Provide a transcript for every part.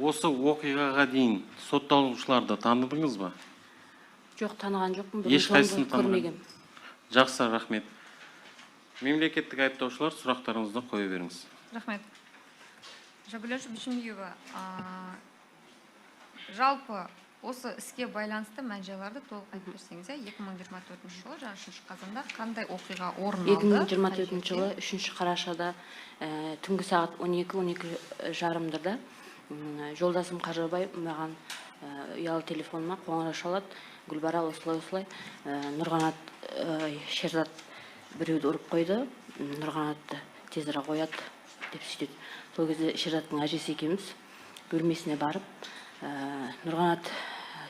осы оқиғаға дейін сотталушыларды таныдыңыз ба? Жоқ, таныған жоқпын. Ешқайсысын көрмеген. Жақсы, рахмет. Мемлекеттік айыптаушылар, сұрақтарыңызды қоя беріңіз. Рахмет. Жагүлеш Бишімбиева, жалпы осы іске байланысты мән-жайларды толық айтып берсеңіз, 2024 жылы 3 қазанда қандай оқиға орын алды? 2024 жылы 3 қарашада түнгі сағат 12:30-да жолдасым Қажыбай маған ұялы телефоныма қоңырау шалады. Гүлбара, осылай Нұрғанат Шерзат біреуді ұрып қойды, Нұрғанатты тезірек қояды деп сөйтеді. Сол кезде Шерзаттың әжесі екеуміз бөлмесіне барып, Нұрғанат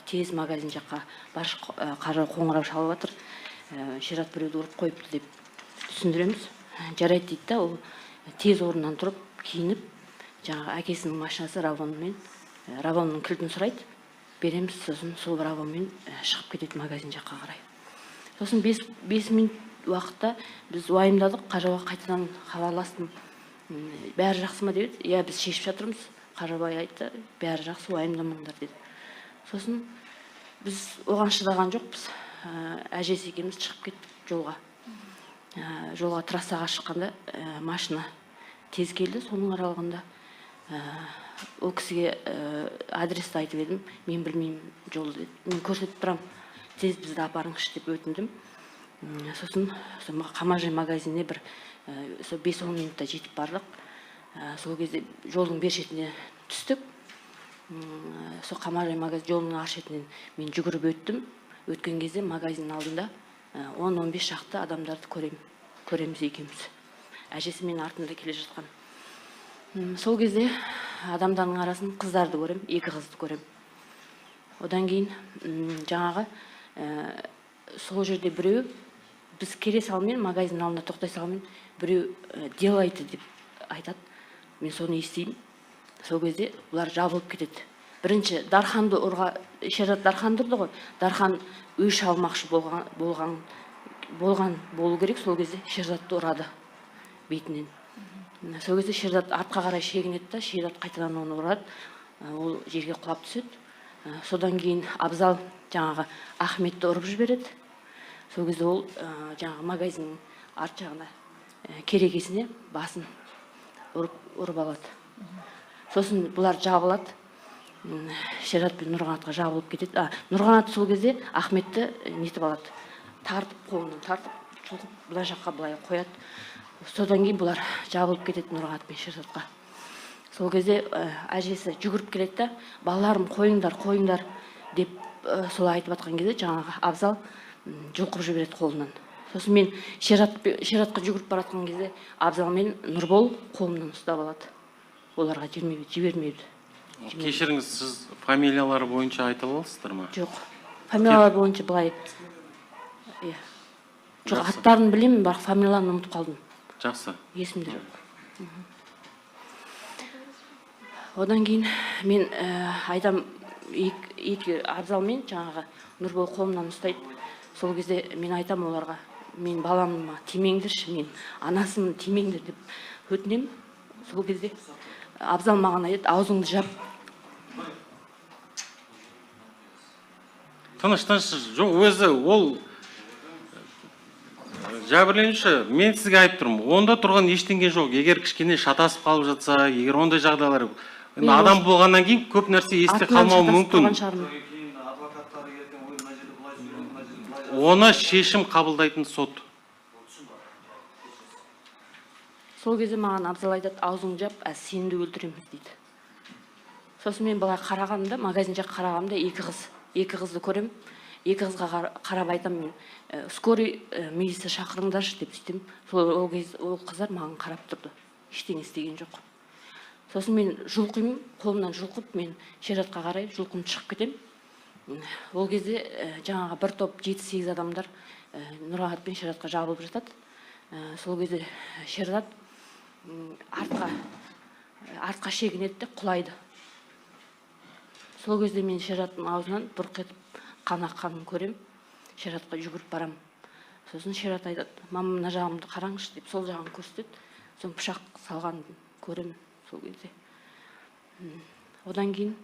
тез магазин жаққа Қажы қоңырау шалып жатыр, Шерзат біреуді ұрып қойыпты деп түсіндіреміз. Жарайды дейді да, ол тез орнынан тұрып, киініп, жаңағы әкесінің машинасы Равонның кілтін сұрайды, береміз, сосын сол Равонмен шығып кетеді магазин жаққа қарай. Сосын 5 минут уақытта біз уайымдадық, Қажыға қайтадан хабарластым. Бәрі жақсы ма деді? Иә, біз шешіп жатырмыз. Қажыбай айтты, бәрі жақсы, уайымдамаңдар деді. Сосын біз оған шыдаған жоқпыз. Әжесі екеуміз шығып кеттік жолға. Жолға трассаға шыққанда машина тез келді, соның аралығында ол кісіге адресті айтып едім, мен білмеймін жолды деді. Мен көрсетіп тұрам, тез бізді апарыңызшы деп өтіндім. Сосын Қамажай магазиніне бір 5-10 минутта жетіп бардық. Сол кезде жолдың бер шетіне түстік. Сол Қамажай магазин жолының ар шетінен мен жүгіріп өттім. Өткен кезде магазин алдында 10-15 шақты адамдарды көреміз екеуміз. Әжесі мен артында келе жатқан. Сол кезде адамдардың арасын қыздарды көрем, 2 қызды көрем. Одан кейін жаңағы сол жерде біреу, біз келе салмен, магазин алдында тоқтай салмен, біреу делайды деп айтады. Мен соны естеймін. Сол кезде бұлар жабылып кетеді. Бірінші Дарханды Шерзат Дарханды ұрды ғой. Дархан өш алмақшы болған болу керек. Сол кезде Шерзатты ұрады бетінен. Сол кезде Шерзат артқа қарай шегінеді да, Шерзат қайтадан оны ұрады. Ол жерге құлап түседі. Содан кейін Абзал жаңағы Ахметті ұрып жібереді. Сол кезде ол жаңағы магазиннің арт жағына керегесіне басын ұрып алады. Сосын бұлар жабылады. Шерзат пен Нұрғанатқа жабылып кетеді. Нұрғанат сол кезде Ахметті нетіп алады. Тартып, қолынан тартып, жұлқып, бұлай жаққа бұлай қояды. Содан кейін бұлар жабылып кетеді Нұрғанат пен Шерзатқа. Сол кезде әжесі жүгіріп келеді да, балаларым қойыңдар деп солай айтып жатқан кезде жаңағы Абзал жұлқып жібереді қолынан. Сосын мен Шерзатқа жүгіріп баратқан кезде Абзал мен Нұрбол қолымнан ұстап алады. Оларға жібермейді. Кешіріңіз, сіз фамилиялары бойынша айта аласыздар ма? Жоқ. Фамилиялар бойынша былай. Жоқ, аттарын білемін, бірақ фамилияларын ұмытып қалдым. Жақсы. Есімде жоқ. Одан кейін мен айтам, Абзал мен жаңағы Нұрбол қолымнан ұстайды. Сол кезде мен айтам оларға, мен баламыма тимеңдірші, мен анасымын тимеңдір деп өтінем. Сол кезде Абзал маған айтады, аузыңды жап. Тыныш, жоқ, өзі ол жәбірленуші, мен сізге айтып тұрмын, онда тұрған ештеңе жоқ. Егер кішкене шатасып қалып жатса, егер ондай жағдайлар, адам болғаннан кейін көп нәрсе есте қалмауы мүмкін. Оны шешім қабылдайтын сот. Сол кезде маған Абзал айтады, аузыңды жап, сені де өлтіреміз дейді. Сосын мен былай қарағанымда, магазин жаққа қарағанымда 2 қызды көрем. 2 қызға қарап айтам, мен скорый милиция шақырыңдаршы деп сөйтем. Ол қыздар маған қарап тұрды. Ештеңе істеген жоқ. Сосын мен жұлқимын, қолымнан жұлқып, мен Шерзатқа қарай жұлқынып шығып кетем. Ол кезде жаңағы бір топ 7-8 адамдар Нұрғанат пен Шерзатқа жабылып жатады. Сол кезде Шерзат артқа шегінеді де құлайды. Сол кезде мен Шерзаттың аузынан бұрқ етіп қан аққанын көрем. Шерзатқа жүгіріп барам. Сосын Шерзат айтады, мама, мына жағымды қараңызшы деп сол жағын көрсетеді. Сосын пышақ салғанын көремін сол кезде. Одан кейін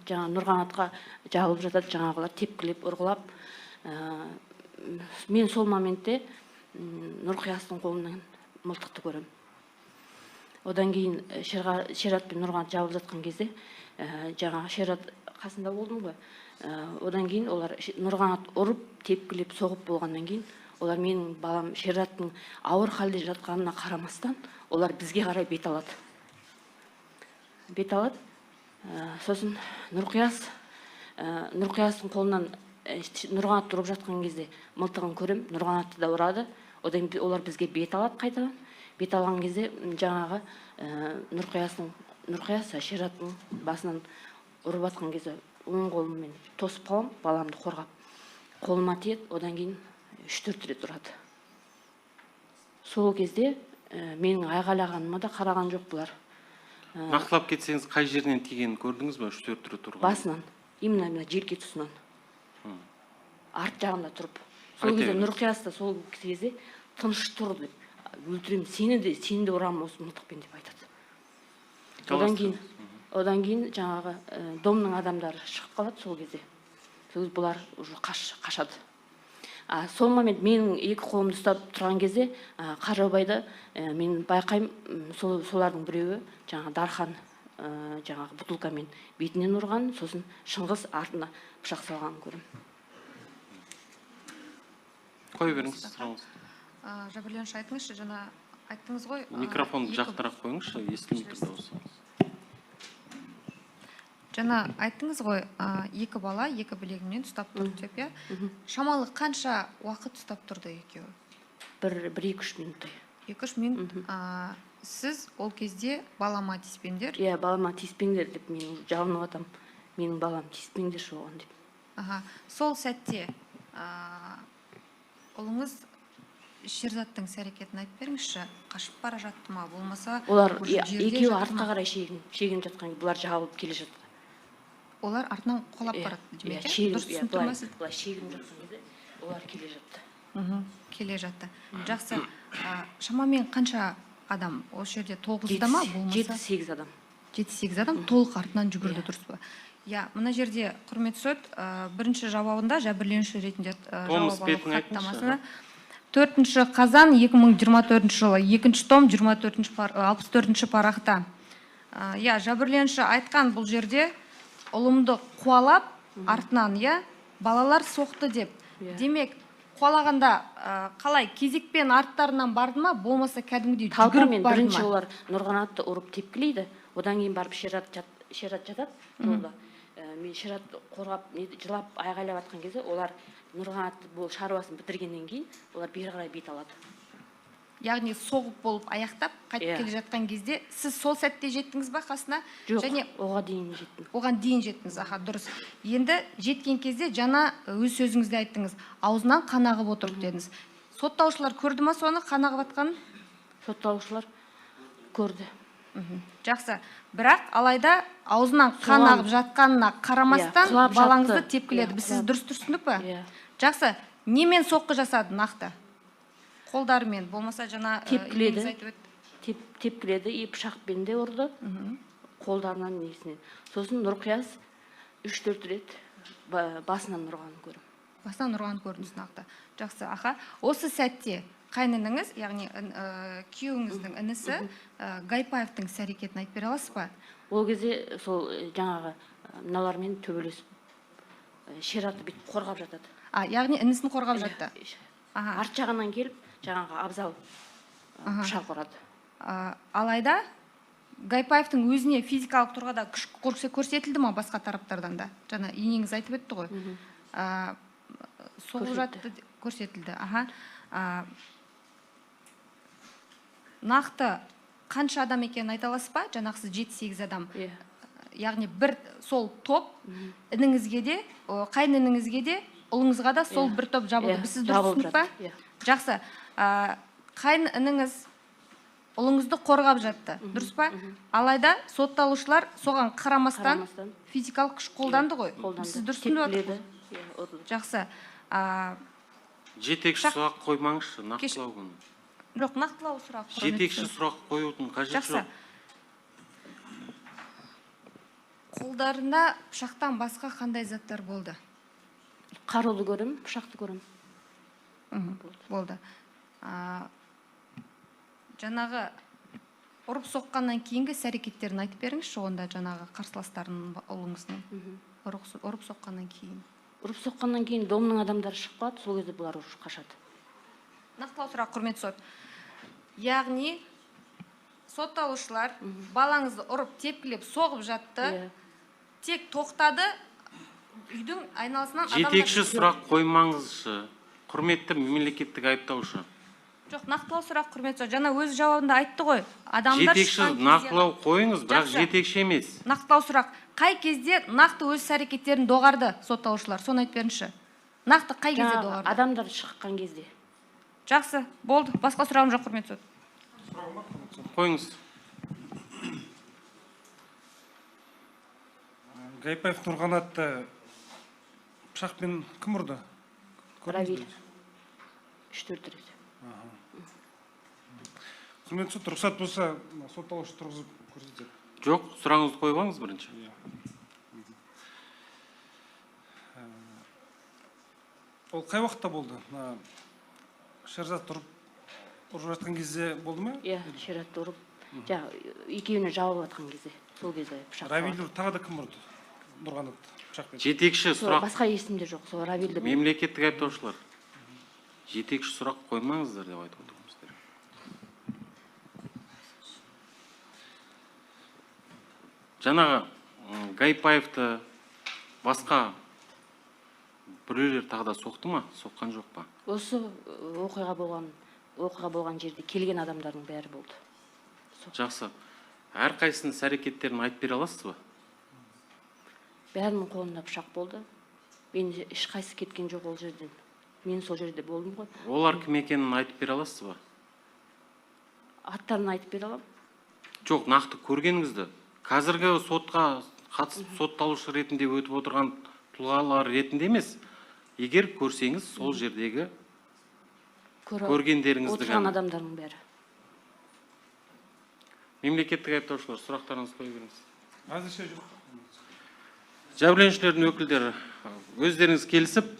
жаңа Нұрғанатқа жабылып жатады, жаңағылар тепкілеп, ұрғылап. Мен сол моментте Нұрқиястың қолынан мылтықты көрем. Одан кейін Шерат пен Нұрғанат жабылып жатқан кезде, жаңа Шерат қасында болдым ғой. Одан кейін олар Нұрғанат ұрып, тепкілеп, соғып болғаннан кейін, олар менің балам Шераттың ауыр халде жатқанына қарамастан, олар бізге қарай бет алады. Бет алады. Сосын Нұрқиястың қолынан Нұрғанат тұрып жатқан кезде мылтығын көрем, Нұрғанатты да ұрады. Одан олар бізге бет алады қайтадан. Бет алған кезде жаңағы Нұрқияс Шераттың басынан ұрып жатқан кезде оң қолыммен тосып қалам, баламды қорғап. Қолыма тиеді, одан кейін 3-4 рет ұрады. Сол кезде менің айғайлағаныма да қараған жоқ бұлар. Нақтылап кетсеңіз, қай жерінен тигенін көрдіңіз бе? 3-4 рет ұрған. Басынан, именно желке тұсынан. Арт жағында тұрып. Сол кезде Нұрқияс та сол кезде тыныш тұр деп, өлтіремін, сені де ұрамын осы мылтықпен деп айтады. Одан кейін жаңағы домның адамдары шығып қалады сол кезде. Бұлар уже қашады. Сол момент менің екі қолымды ұстап тұрған кезде Қаржаубайды мен байқаймын, солардың біреуі жаңағы Дархан жаңағы бутылкамен бетінен ұрған, сосын Шыңғыс артына пышақ салғанын көрем. Қой беріңіз, сұраңыз. Жәбірленуші айтыңызшы, жаңа айттыңыз ғой. Микрофонды жақтырақ қойыңызшы, естілмей тұр дауысы. Жаңа айттыңыз ғой, екі бала, екі білегімнен ұстап тұрды деп, шамалы қанша уақыт ұстап тұрды екеуі? 1-2-3 минуттай. 2-3 минут. Сіз ол кезде балама тиіспеңдер? Иә, балама тиіспеңдер деп мен жалынып атам. Менің балам тиіспеңдерші оған деп. Сол сәтте ұлыңыз Шерзаттың іс-әрекетін айтып беріңізші, қашып бара жатты ма, болмаса олар екеуі артқа қарай шегініп жатқан, бұлар жабылып келе жатты. Олар артынан қолап барады демек, дұрыс түсіндіріп тұрмайсыз? Бұлар шегініп жатқан кезде олар келе жатты. Келе жатты. Жақсы. Шамамен қанша адам? Осы жерде 9-да ма, болмаса 7-8 адам. 7-8 адам толық артынан жүгірді, дұрыс па? Я, мына жерде құрметті сот, бірінші жауабында жәбірленуші ретінде жауап алып хаттамасына 4 қазан 2024 жылы 2 том 64 парақта. Я, жәбірленуші айтқан бұл жерде ұлымды қуалап артынан, я, балалар соқты деп. Демек, қуалағанда қалай кезекпен арттарынан барды ма, болмаса кәдімгідей жүгіріп барды ма? Бірінші олар Нұрғанатты ұрып тепкілейді, одан кейін барып Шерат жатады жолда. Мен Шератты қорғап, жылап, айғайлап атқан кезде, олар Нұрғанатты бұл шаруасын бітіргеннен кейін, олар бері қарай бет алады. Яғни соғып болып аяқтап, қайтып келе жатқан кезде, сіз сол сәтте жеттіңіз ба қасына? Жоқ, оған дейін жеттім. Оған дейін жеттіңіз, дұрыс. Енді жеткен кезде жаңа өз сөзіңізде айттыңыз, аузынан қан ағып отыр дедіңіз. Соттаушылар көрді ма соны, қан ағып атқанын? Соттаушылар көрді. Жақсы. Бірақ алайда аузынан қан ағып жатқанына қарамастан балаңызды тепкіледі. Біз сіз дұрыс түсіндік па? Жақсы. Немен соққы жасады нақты? Қолдарымен, болмаса жаңа тепкіледі, пышақпен де ұрды, қолдарынан несінен. Сосын Нұрқияс 3-4 рет басынан ұрғанын көрдім. Басынан ұрғанын көрдіңіз нақты. Жақсы, аха. Осы сәтте қайныныңыз, яғни күйеуіңіздің інісі Гайпаевтың іс-әрекетін айтып бере аласыз ба? Ол кезде сол жаңағы мыналармен төбелесіп, Шератты бүйтіп қорғап жатады. Яғни інісін қорғап жатты. Арт жағынан келіп, жаңағы Абзал пышақ ұрады. Алайда Гайпаевтың өзіне физикалық тұрғыда күш көрсетілді ма басқа тараптардан да? Жаңа енеңіз айтып өтті ғой. Соғып жатты көрсетілді. Нақты қанша адам екенін айта аласыз ба? Жаңағысы 7-8 адам. Яғни бір сол топ ініңізге де, қайныныңызге де, ұлыңызға да сол бір топ жабылды. Біз сіз дұрыс түсіндік па? Жақсы. Қайын ініңіз ұлыңызды қорғап жатты, дұрыс па? Алайда сотталушылар соған қарамастан физикалық күш қолданды ғой. Сіз дұрыс түсіндік? Жақсы. Жетекші сұрақ қоймаңызшы, нақтылау күн. Жоқ, нақтылау сұрақ. Жетекші сұрақ қоюдың қажеті жоқ. Қолдарында пышақтан басқа қандай заттар болды? Қаруды көрем, пышақты көрем. Болды. Жаңағы ұрып соққаннан кейінгі іс-әрекеттерін айтып беріңізші, онда жаңағы қарсыластарының ұлыңыздың ұрып соққаннан кейін. Ұрып соққаннан кейін домның адамдары шығып қалады, сол кезде бұлар уже қашады. Нақтылау сұрақ, құрметті сот. Яғни сотталушылар балаңызды ұрып, тепкілеп, соғып жатты. Тек тоқтады, үйдің айналасынан адамдар... Жетекші сұрақ қоймаңызшы. Құрметті мемлекеттік айыптаушы. Жоқ, нақтылау сұрақ, құрметті сот. Жаңа өз жауабында айтты ғой. Адамдар Жетекші нақтылау қойыңыз, бірақ жетекші емес. Нақтылау сұрақ. Қай кезде нақты өз әрекеттерін доғарды сотталушылар? Соны айтып беріңізші. Нақты қай кезде доғарды? Адамдар шыққан кезде. Жақсы, болды. Басқа сұрағым жоқ, құрметті сот. Қойыңыз. Гайпаев Нұрғанатты пышақпен кім ұрды? Равиль. 3-4 рет. Құрметті сот, рұқсат болса, сотталушы тұрғызып көрсетеді. Жоқ, сұрағыңызды қойып алыңыз бірінші. Ол қай уақытта болды? Шерзат ұрып жатқан кезде болды ма? Иә, Шератты ұрып, екеуіне жауап атқан кезде, сол кезде пышақ. Равильді тағы да кім ұрды? Нұрғанат пышақпен. Жетекші сұрақ. Басқа есімде жоқ, сол Равильді. Мемлекеттік айыптаушылар. Жетекші сұрақ қоймаңыздар деп айтып отырмыздар. Жаңағы Гайпаевты басқа біреулер тағы да соқты ма? Соққан жоқ па? Осы оқиға болған жерде келген адамдардың бәрі болды. Жақсы. Әрқайсының іс-әрекеттерін айтып бере аласыз ба? Бәрінің қолында пышақ болды. Мен ешқайсы кеткен жоқ ол жерден. Мен сол жерде болдым ғой. Олар кім екенін айтып бере аласыз ба? Аттарын айтып бере аламын. Жоқ, нақты көргеніңізді. Қазіргі сотқа қатысып сотталушы ретінде өтіп отырған тұлғалар ретінде емес, егер көрсеңіз, сол жердегі көргендеріңізді отырған адамдардың бәрі. Мемлекеттік айыптаушылар, сұрақтарыңызды қоя беріңіз. Әзірше жоқ. Жәбірленушілердің өкілдері, өздеріңіз келісіп,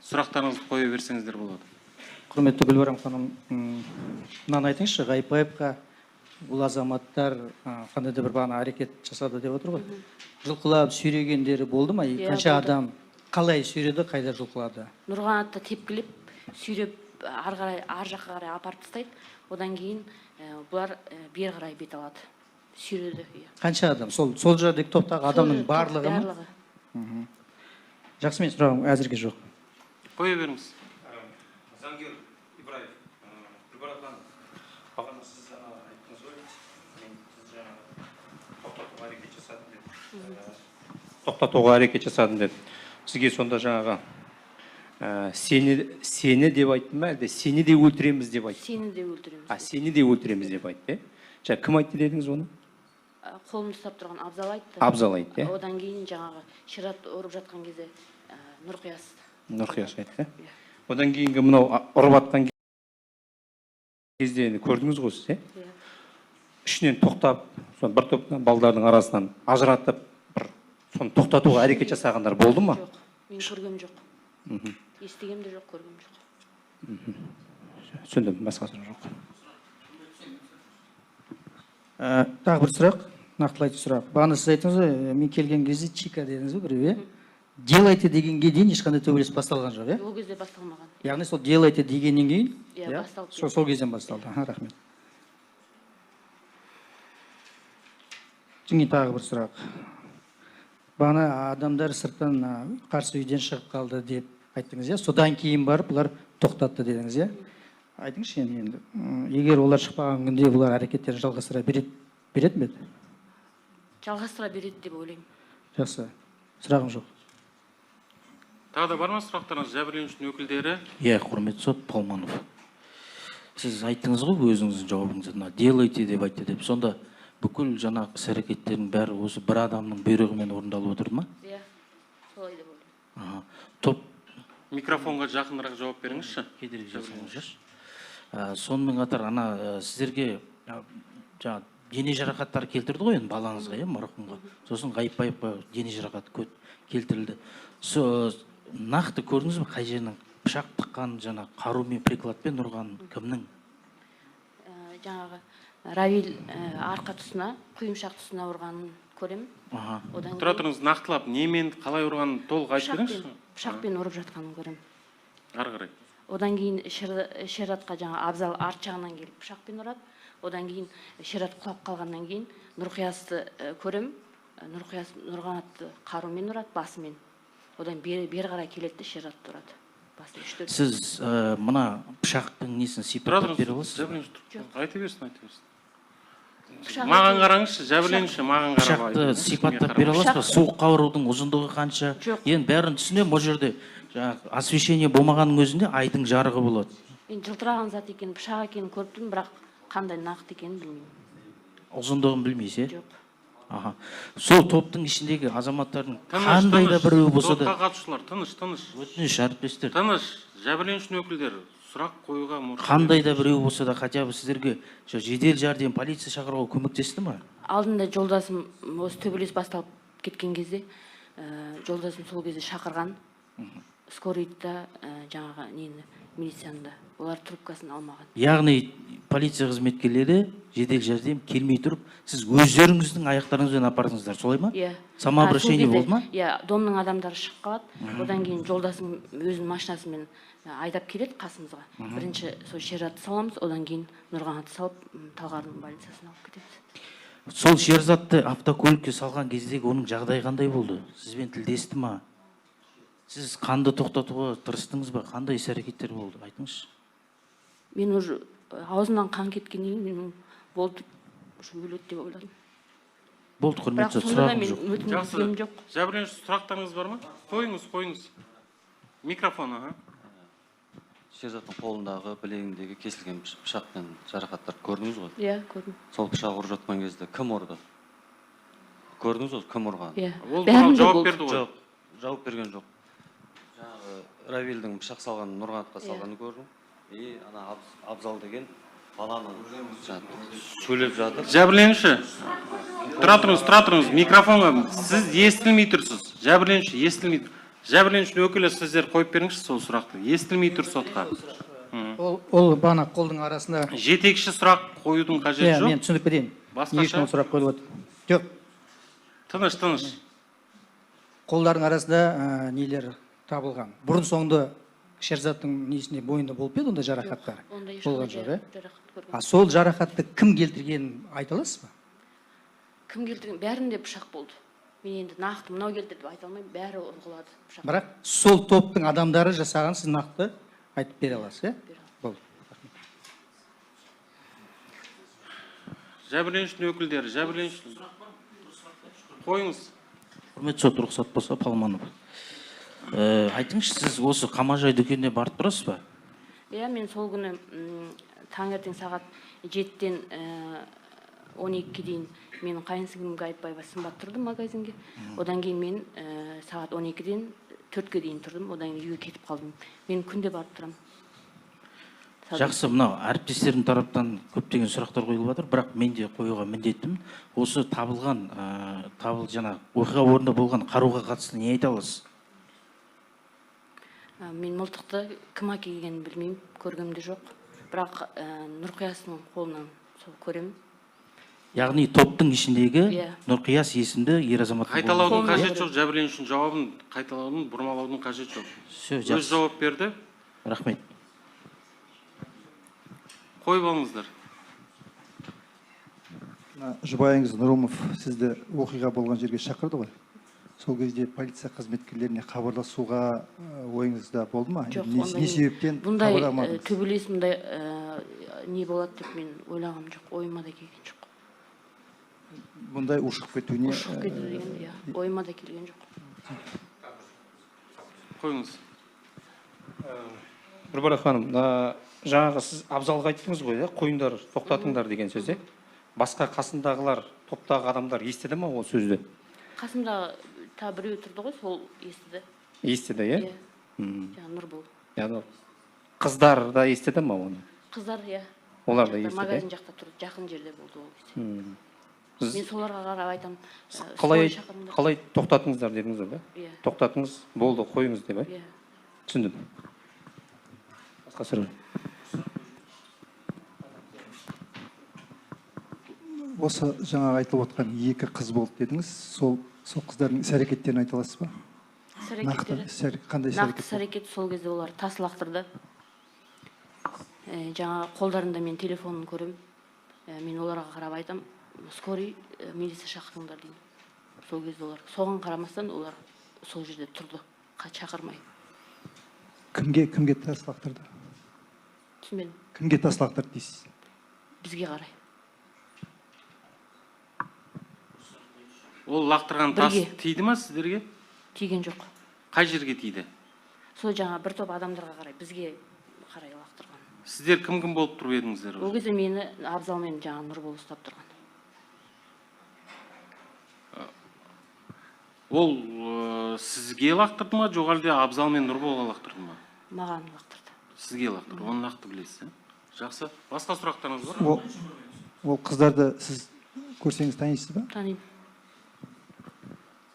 сұрақтарыңызды қоя берсеңіздер болады. Құрметті Гүлбарам ханым, мынаны айтыңызшы, Гайпаевқа бұл азаматтар қандай да бір бағана әрекет жасады деп отыр ғой. Жұлқылап сүйрегендері болды ма? Қанша адам қалай сүйреді, қайда жұлқылады? Нұрғанатты тепкілеп, сүйреп, ар жаққа қарай апарып тастайды. Одан кейін бұлар бері қарай бет алады. Сүйреді. Қанша адам? Сол жердегі топтағы адамның барлығы ма? Барлығы. Жақсы, мен сұрағым әзірге жоқ. Қоя беріңіз. Заңгер Ибраев, Гүлбарам ханым, бағана сіз айттыңыз ғой, мен сіз тоқтатуға әрекет жасадым деп. Тоқтатуға әрекет жасадым деп. Сізге сонда жаңағы сені деп айтты ма, әлде сені де өлтіреміз деп айтты? Сені де өлтіреміз. Сені де өлтіреміз деп айтты. Кім айтты дедіңіз оны? Қолымды ұстап тұрған Абзал айтты. Абзал айтты. Одан кейін жаңағы Шерат ұрып жатқан кезде Нұрқияс. Нұрқияс айтты. Одан кейінгі мынау ұрып атқан кезде көрдіңіз ғой сіз, ішінен тоқтап, бір топ балдардың арасынан ажыратып, соны тоқтатуға әрекет жасағандар болды ма? Жоқ, мен көргем жоқ. Естігем де жоқ, көргем жоқ. Түсіндім, басқа сұрақ жоқ. Тағы бір сұрақ, нақтылайтын сұрақ. Бағана сіз айттыңыз ғой, мен келген кезде Чика дедіңіз ғой біреу, делайте дегенге дейін ешқандай төбелес басталған жоқ, Ол кезде басталмаған. Яғни сол делайте дегеннен кейін, басталып. сол кезден басталды. Рахмет. Және тағы бір сұрақ. Бағана адамдар сырттан қарсы үйден шығып қалды деп айттыңыз, содан кейін барып бұлар тоқтатты дедіңіз, айтыңызшы енді, егер олар шықпаған күнде бұлар әрекеттерін жалғастыра береді ме? Жалғастыра береді деп ойлаймын. Жақсы, сұрағым жоқ. Тағы да бар ма сұрақтарыңыз, жәбірленушінің өкілдері? Иә, құрметті сот, Палманов. Сіз айттыңыз ғой өзіңіздің жауабыңызда, делайте деп айтты деп. Сонда бүкіл жаңағы іс-әрекеттердің бәрі осы бір адамның бұйрығымен орындалып отырды ма? Иә, солай деп ойлаймын. Топ Микрофонға жақынырақ жауап беріңізші. кедергі жасаңызшы. Сонымен қатар сіздерге дене жарақаттары келтірді ғой енді балаңызға, иә, марқұмға. Сосын Ғайыпбаевқа дене жарақаты келтірілді. Нақты көрдіңіз бе қай жерінің пышақ тыққан, жаңа қарумен, прикладпен ұрған кімнің? Жаңағы Равил арқа тұсына, құйымшақ тұсына ұрғанын көремін. Одан Тұра тұрыңыз, нақтылап, немен қалай ұрғанын толық айтып беріңізші. пышақпен ұрып жатқанын көремін. Ары қарай. Одан кейін Шератқа жаңа Абзал арт жағынан келіп пышақпен ұрады. Одан кейін Шерат құлап қалғаннан кейін Нұрқиясты көремін. Нұрқияс Нұрғанатты қарумен ұрады, басымен. Одан бері қарай келеді, Шератты ұрады. Сіз мына пышақтың несін сипаттап бере аласыз? Айта берсін. Маған қараңызшы, жәбірленуші, маған қарап. Пышақты сипаттап бере аласыз ба? Суыққа ұрудың ұзындығы қанша? Енді бәрін түсінемін, ол жерде освещение болмағанның өзінде айдың жарығы болады. Мен жылтыраған зат екенін, пышақ екенін көріп тұрмын, бірақ қандай нақты екенін білмеймін. Ұзындығын білмейсіз, е? Жоқ. Сол топтың ішіндегі азаматтардың қандай да біреуі болса да... Топқа қатысушылар, тыныш. Өтініш, әріптестер. Тыныш, жәбірленушінің өкілдері сұрақ қоюға қандай да біреу болса да хотя бы сіздерге жедел жәрдем, полиция шақыруға көмектесті ма? Алдында жолдасым осы төбелес басталып кеткен кезде жолдасым сол кезде шақырған. Скорыйда жаңағы нені милицияны да. Олар трубкасын алмаған. Яғни полиция қызметкерлері жедел жәрдем келмей тұрып, сіз өздеріңіздің аяқтарыңызбен апардыңыздар, солай ма? Иә. Самообращение болды ма? Иә, домның адамдары шығып қалады. Одан кейін жолдасым өзінің машинасымен айдап келеді қасымызға. Бірінші сол Шератты саламыз, одан кейін Нұрғанатты салып, Талғардың больницасына алып кетеміз. Сол Шерзатты автокөлікке салған кездегі оның жағдайы қандай болды? Сізбен тілдесті ма? Сіз қанды тоқтатуға тырыстыңыз ба? Қандай іс-әрекеттер болды? Айтыңызшы. Мен уже аузынан қан кеткеннен кейін мен болды, өледі деп ойладым. Болды, құрметті, сұрағым жоқ. Жақсы, жәбірленуші сұрақтарыңыз бар ма? Қойыңыз. Микрофон, Шерзаттың қолындағы, білегіндегі кесілген пышақпен жарақаттар көрдіңіз ғой? Иә, көрдім. Сол пышақ ұрып жатқан кезде кім ұрды? Көрдіңіз ғой, кім ұрған? Иә. Ол туралы жауап берді ғой. Жоқ, жауап берген жоқ. Жаңағы Равилдің пышақ салғанын, Нұрғанатқа салғанын көрдім. И ана Абзал деген баланы сөйлеп жатыр. Жәбірленуші, тұра тұрыңыз, микрофонға. Сіз естілмей тұрсыз. Жәбірленуші, естілмей. Жәбірленушінің өкілі сіздер қойып беріңізші сол сұрақты. Естілмей тұр сотқа. Ол бана қолдың арасында... Жетекші сұрақ қоюдың қажеті жоқ. Мен түсініп кетейін. Не үшін ол сұрақ қойылып отыр? Жоқ. Тыныш. Қолдардың арасында нелер табылған. Бұрын соңды Шерзаттың несінде бойында болып еді ондай жарақаттар? Болған жоқ, е? Сол жарақатты кім келтіргенін айта аласыз ба? Кім келтірген? Бәрінде пышақ болды. Мен енді нақты мынау келді деп айта алмаймын, бәрі ұрғылады пышақ. Бірақ сол топтың адамдары жасаған сіз нақты айтып бере аласыз, е? Болды. Жәбірленушінің өкілдері, қойыңыз. Құрметті сот, рұқсат болса, Палманов. Айтыңызшы, сіз осы Қамажай дүкеніне барып тұрасыз ба? Иә, мен сол күні таңертең сағат 7-тен 12-ге дейін менің қайынсіңлім Ғайыпбаева сымбат тұрдым магазинге. Одан кейін мен сағат 12-ден 4-ге дейін тұрдым. Одан кейін үйге кетіп қалдым. Мен күнде барып тұрам. Жақсы, мынау әріптестердің тараптан көптеген сұрақтар қойылып жатыр, бірақ мен де қоюға міндеттімін. Осы табылған, жаңа оқиға орнында болған қаруға қатысты не айта аласыз? Мен мылтықты кім әкелгенін білмеймін, көргенде жоқ. Бірақ Нұрқиясының қолынан сол көремін. Яғни топтың ішіндегі Нұрқияс есімді ер азамат. Қайталаудың қажет жоқ, жәбірленушінің жауабын қайталаудың, бұрмалаудың қажет жоқ. Өз жауап берді. Рахмет. Қойып алыңыздар. Жұбайыңыз Нұрымов сізді оқиға болған жерге шақырды ғой. Сол кезде полиция қызметкерлеріне хабарласуға ойыңызда болды ма? Жоқ, не себептен хабарламадыңыз? бұндай төбелес, бұндай не болады деп мен ойлағам жоқ, ойыма да келген жоқ. Бұндай ушығып кетуіне... Ушығып кету деген, ойыма да келген жоқ. Қойыңыз. Нұрбара ханым, жаңағы сіз Абзалға айттыңыз ғой, қойыңдар, тоқтатыңдар деген сөз, басқа қасындағылар, топтағы адамдар естіді ма ол сөзді? Қасымда біреу тұрды ғой, сол естіді. Естіді, е? Жаңа Нұрбол. Қыздар да естіді ма оны? Қыздар, Олар да естіді. Магазин жақта тұрды, жақын жерде болды ол кезде. Мен соларға қарап айтам, Қалай тоқтатыңыздар дедіңіздер да? Иә. Тоқтатыңыз, болды, қойыңыз деп, Иә. түсіндім. Басқа сұрақ. Осы жаңа айтылып отқан екі қыз болды дедіңіз, сол қыздардың іс-әрекеттерін айта аласыз ба? Қандай нақты іс-әрекет сол кезде олар тас лақтырды. Жаңа қолдарында мен телефонын көрем. Мен оларға қарап айтам, скорый милиция шақырыңдар деймін. Сол кезде олар соған қарамастан олар сол жерде тұрды, шақырмай. Кімге тас лақтырды? Түсінбедім. Кімге тас лақтырды дейсіз? Бізге қарай. Ол лақтырған тас тиді ма сіздерге? Тиген жоқ. Қай жерге тиді? Сол жаңа бір топ адамдарға қарай, бізге қарай лақтырған. Сіздер кім болып тұрып едіңіздер? Ол кезде мені Абзал мен жаңа Нұрбол ұстап тұрған. Ол сізге лақтырды ма, жоқ әлде Абзал мен Нұрболға лақтырды ма? Маған лақтырды. Сізге лақтырды, оны нақты білесіз. Жақсы. Басқа сұрақтарыңыз бар? Ол қыздарды сіз көрсеңіз танисыз ба? Танимын.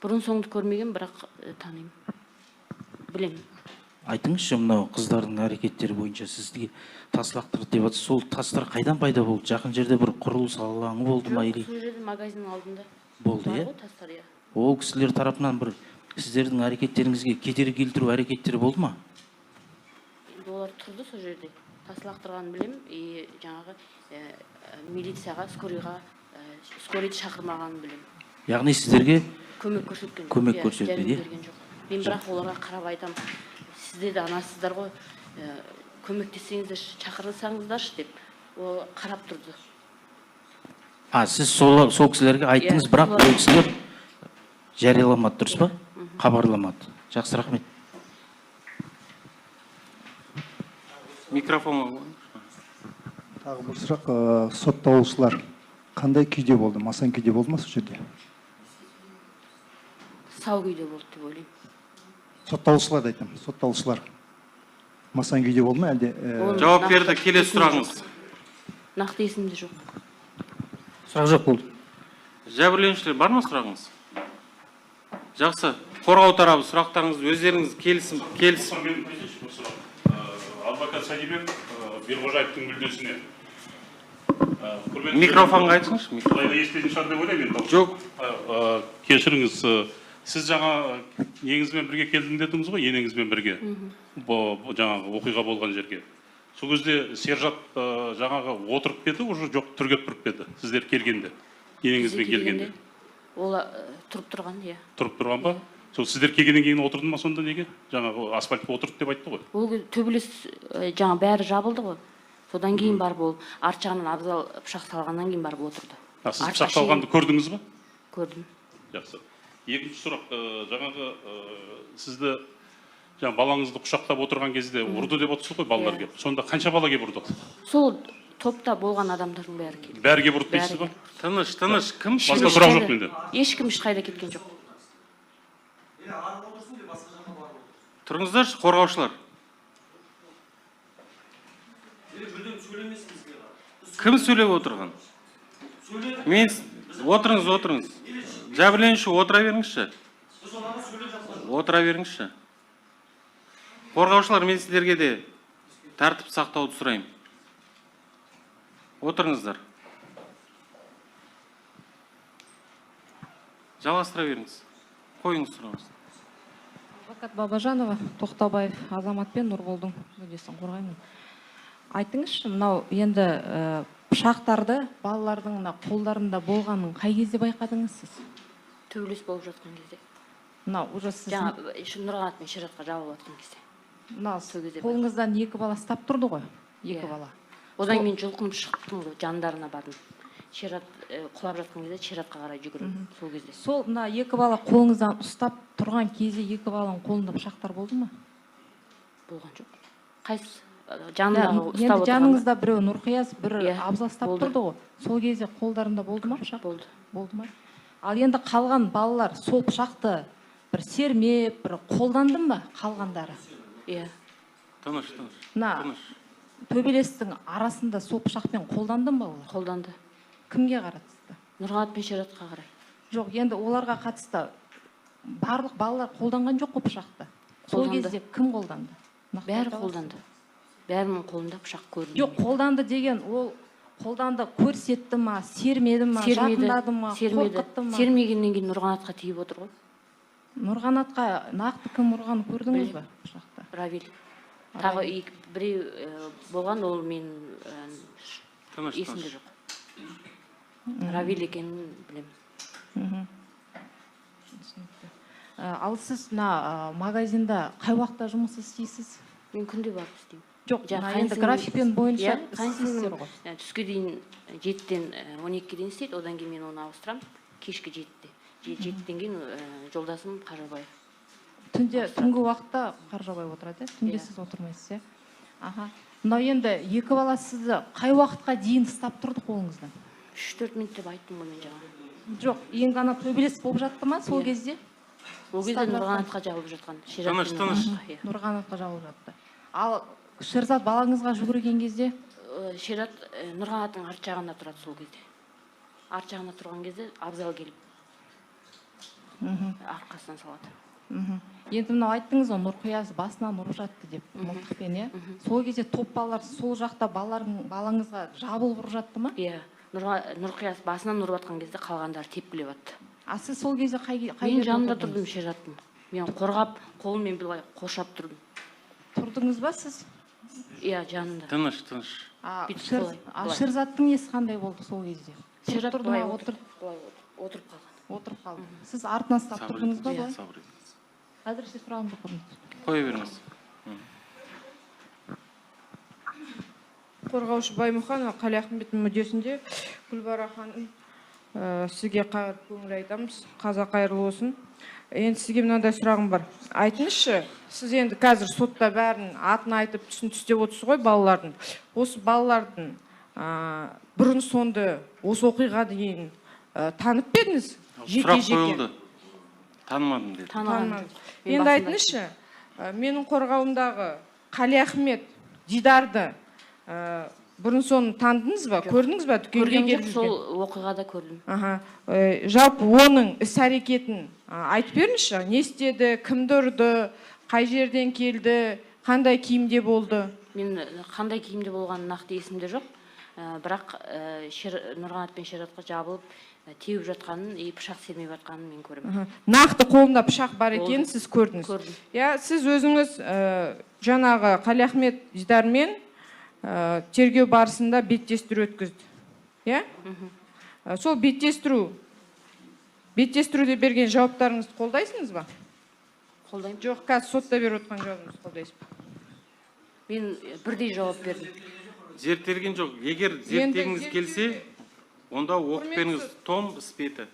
Бұрын соңды көрмеген, бірақ танимын. Білемін. Айтыңызшы, мынау қыздардың әрекеттері бойынша сізге тас лақтырды деп жатсыз, сол тастар қайдан пайда болды? Жақын жерде бір құрылыс алаңы болды ма? Жоқ, сол жерде магазиннің алдында. Болды, иә? Тастар, иә. Ол кісілер тарапынан бір сіздердің әрекеттеріңізге кедергі келтіру әрекеттері болды ма? Олар тұрды сол жерде. Тас лақтырғанын білемін, и жаңағы милицияға, скорыйды шақырмағанын білемін. Яғни сіздерге көмек көрсеткен. Көмек көрсетпеді. Мен бірақ оларға қарап айтам, сіздер де анасыздар ғой, көмектессеңіздер, шақырсаңыздаршы деп, ол қарап тұрды. Сіз сол кісілерге айттыңыз, бірақ ол кісілер жарияламады, дұрыс па? Хабарламады. Жақсы, рахмет. Микрофон. Тағы бір сұрақ, сотталушылар қандай күйде болды? Масан күйде болды ма сол жерде? Сау күйде болды деп ойлаймын. Сотталушыларды айтам, сотталушылар масан күйде болды ма әлде? Жауап берді, келесі сұрағыңыз. Нақты есімде жоқ. Сұрақ жоқ болды. Жәбірленушілер бар ма сұрағыңыз? Жақсы. Қорғау тарабы сұрақтарыңыз өздеріңіз келісім. Адвокат Садибек Берғожаевтың мүлдесіне. Микрофонға айтыңызшы. Құдайды естетін шығар деп ойлаймын. Жоқ. Кешіріңіз, сіз жаңа енеңізбен бірге келдім дедіңіз ғой, енеңізбен бірге. Жаңағы оқиға болған жерге. Сол кезде сержант жаңағы отырып педі, уже жоқ түргеп тұрып педі, сіздер келгенде. Енеңізбен келгенде. Ол тұрып тұрған, иә. Тұрып тұрған ба? Сол сіздер келгеннен кейін отырды ма сонда неге? Жаңағы асфальтқа отырды деп айтты ғой. Ол төбелес жаңа бәрі жабылды ғой. Содан кейін барып ол арт жағынан Абзал пышақ салғаннан кейін барып отырды. Сіз пышақ салғанды көрдіңіз ба? Көрдім. Жақсы. Екінші сұрақ, жаңағы сізді балаңызды құшақтап отырған кезде ұрды деп отырсыз ғой балалар келіп. Сонда қанша бала келіп ұрды? Сол топта болған адамдардың бәрі келді. Бәрі келіп ұрды дейсіз ба? Тыныш. Кім? Басқа сұрақ жоқ менде. Ешкім ешқайда кеткен жоқ. Тұрыңыздаршы, қорғаушылар. Кім сөйлеп отырған? Мен отырыңыз. Жәбірленуші отыра беріңізші. Қорғаушылар, мен сіздерге де тәртіп сақтауды сұрайым. Отырыңыздар. Жалғастыра беріңіз. Қойыңыз сұрағыңызды. Адвокат Бабажанова, Тоқтабаев, Азамат пен Нұрболдың мүддесін қорғаймын. Айтыңызшы, мынау енді пышақтарды балалардың қолдарында болғанын қай кезде байқадыңыз сіз? Төбелес болып жатқан кезде. Мынау уже сіз Нұрғанат мен Шератқа жабылып жатқан кезде. Мынау қолыңыздан екі бала ұстап тұрды ғой, екі бала. Одан мен жұлқынып шықтым ғой, жандарына бардым. Шерат құлап жатқан кезде Шератқа қарай жүгірдім сол кезде. Сол мына екі бала қолыңыздан ұстап тұрған кезде екі баланың қолында пышақтар болды ма? Болған жоқ. Қайсы? Жанындағы ұстап отырған. Енді жаныңызда біреу Нұрқияз, бір Абзал ұстап тұрды ғой. Сол кезде қолдарында болды ма пышақ? Болды ма? Ал енді қалған балалар сол пышақты бір сермеп, бір қолданды ма қалғандары? Иә. Тыныш. төбелестің арасында сол пышақпен қолдандың ба олар? Қолданды. Кімге қатысты? Нұрғанат пен Шератқа қарай. Жоқ, енді оларға қатысты барлық балалар қолданған жоқ қой пышақты. Сол Қолданды. кезде кім қолданды? Бәрі қолданды. Бәрінің қолында пышақ көрінді. Жоқ, қолданды деген ол қолданды көрсетті ма, сермеді ма, жақындады ма, қорқытты ма? Сермегеннен кейін Нұрғанатқа тиіп отыр ғой. Нұрғанатқа нақты кім ұрғанын көрдіңіз ба пышақты? Равиль. Тағы біреу болған, ол мен есімде жоқ. Равиль екенін білемін. Ал сіз магазинда қай уақытта жұмыс істейсіз? Мен күнде барып істеймін. Жоқ, енді графикпен бойынша істейсіздер ғой. Түске дейін 7-тен 12-ге дейін істейді, одан кейін мен оны ауыстырамын. Кешкі 7-те. 7-тен кейін жолдасым Қажыбаев. Түнгі уақытта Қаржабай отырады, түнде сіз отырмайсыз, иә? Мынау енді екі бала сізді қай уақытқа дейін ұстап тұрды қолыңыздан? 3-4 минут деп айттым ғой мен жаңа. Жоқ, ең ғана төбелес болып жатты ма сол кезде? Ол кезде Нұрғанатқа жабылып жатқан. Нұрғанатқа жабылып жатты. Ал Шерзат балаңызға жүгірген кезде? Шерат Нұрғанаттың арт жағында тұрады сол кезде. Арт жағында тұрған кезде Абзал келіп арқасынан салады. Енді мынау айттыңыз ғой, Нұрқияз басынан ұрып жатты деп, мылтықпен, иә? Сол кезде топ балалар сол жақта балаңызға жабылып ұрып жатты ма? Иә, Нұрқияз басынан ұрып жатқан кезде қалғандары тепкілеп атты. А сіз сол кезде қай Мен жанында тұрдым Шераттың. Мен қорғап, қолыммен былай қоршап тұрдым. Тұрдыңыз ба сіз? Иә, жанында. Тыныш. Шерзаттың несі қандай болды сол кезде? Шерат былай отырып қалған. Отырып қалды. Сіз артынан ұстап тұрдыңыз ба былай? Әзірше сұрағымды қойыңыз. Қоя беріңіз. Қорғаушы Баймұхан Қалиахметтің мүддесінде Гүлбара ханым, сізге көңіл айтамыз. Қазақ қайырлы болсын. Енді сізге мынандай сұрағым бар. Айтыңызшы, сіз енді қазір сотта бәрін атын айтып түсін түстеп отырсыз ғой балалардың. Осы балалардың бұрын соңды осы оқиға дейін танып бердіңіз? Сұрақ қойылды. Танымадым деді. Танымадым. Енді айтыңызшы, менің қорғауымдағы Қалиахмет Дидарды бұрын соны таныдыңыз ба? Көрдіңіз ба? Көрген жоқ, сол оқиғада көрдім. Жалпы оның іс-әрекетін айтып беріңізші, не істеді, кімді ұрды, қай жерден келді, қандай киімде болды? Мен қандай киімде болғанын нақты есімде жоқ, бірақ Нұрғанат пен Шератқа жабылып теуіп жатқанын, пышақ сермеп жатқанын мен көремін. Нақты қолында пышақ бар екенін сіз көрдіңіз? Көрдім. Сіз өзіңіз жаңағы Қалиахмет Дидармен тергеу барысында беттестіру өткізді. Сол беттестіруде берген жауаптарыңызды қолдайсыңыз ба? Қолдаймын. Жоқ, қазір сотта беріп отқан жауабыңызды қолдайсыз ба? Мен бірдей жауап бердім. Зерттелген жоқ. Егер зерттегіңіз келсе, онда оқып беріңіз том іспеті.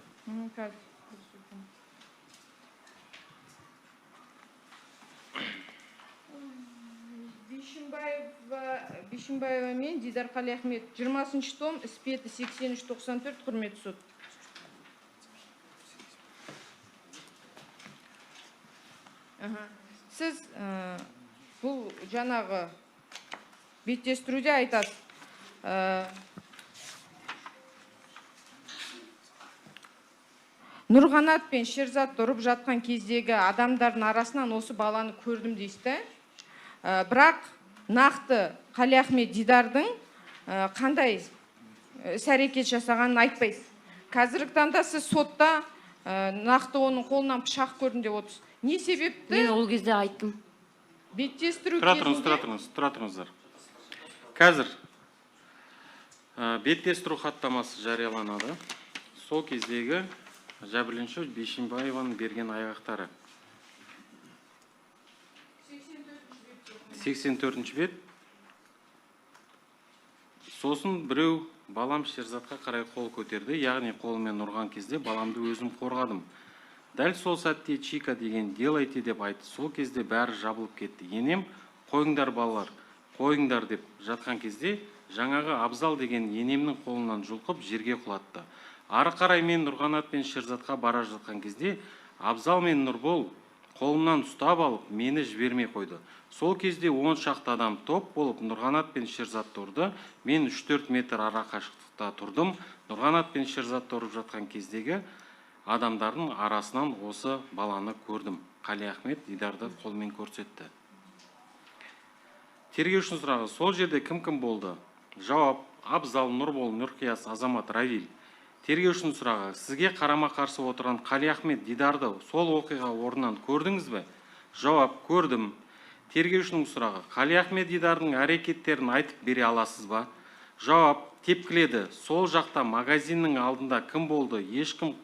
Бишімбаева мен Дидар Қалиахмет 20 том іспеті 83-94 құрметті сот. Сіз бұл жаңағы беттестіруде айтасыз. Нұрғанат пен Шерзат ұрып жатқан кездегі адамдардың арасынан осы баланы көрдім дейсті. Бірақ нақты Қалиахмет Дидардың қандай іс-әрекет жасағанын айтпайсыз. Қазіргі таңда сіз сотта нақты оның қолынан пышақ көрдім деп отырсыз. Не себепті? Мен ол кезде айттым. Беттестіру кезінде... Тұра тұрыңыздар. Қазір беттестіру хаттамасы жарияланады. Сол кездегі жәбірленуші Бишімбаеваның берген айғақтары. 84-ші бет. Сосын біреу балам Шерзатқа қарай қол көтерді, яғни қолымен ұрған кезде баламды өзім қорғадым. Дәл сол сәтте Чика деген делайте деп айтты. Сол кезде бәрі жабылып кетті. Енем, қойыңдар балалар, қойыңдар деп жатқан кезде жаңағы Абзал деген енемнің қолынан жұлқып жерге құлатты. Ары қарай мен Нұрғанат пен Шерзатқа бара жатқан кезде Абзал мен Нұрбол қолымнан ұстап алып, мені жібермей қойды. Сол кезде 10 шақты адам топ болып Нұрғанат пен Шерзатты ұрды. Мен 3-4 метр ара қашықтықта тұрдым. Нұрғанат пен Шерзатты ұрып жатқан кездегі адамдардың арасынан осы баланы көрдім. Қали Ахмет Дидарды қолмен көрсетті. Тергеушінің сұрағы: сол жерде кім болды? Жауап: Абзал, Нұрбол, Нұрқияс, Азамат, Равиль. Тергеушінің сұрағы: сізге қарама-қарсы отырған Қали Ахмет Дидарды сол оқиға орнынан көрдіңіз бе? Жауап: көрдім. Тергеушінің сұрағы: Қали Ахмет Дидардың әрекеттерін айтып бере аласыз ба? Жауап: тепкіледі. Сол жақта магазиннің алдында кім болды? Ешкім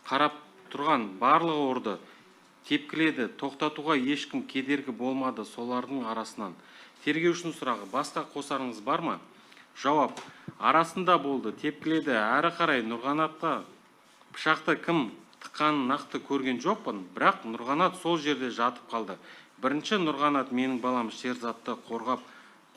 қарап тұрған, барлығы ұрды. Тепкіледі. Тоқтатуға ешкім кедергі болмады солардың арасынан. Тергеушінің сұрағы: басқа қосарыңыз бар ма? Жауап: арасында болды. Тепкіледі. Әрі қарай Нұрғанатқа пышақты кім тыққанын нақты көрген жоқпын, бірақ Нұрғанат сол жерде жатып қалды. Бірінші Нұрғанат менің балам Шерзатты қорғап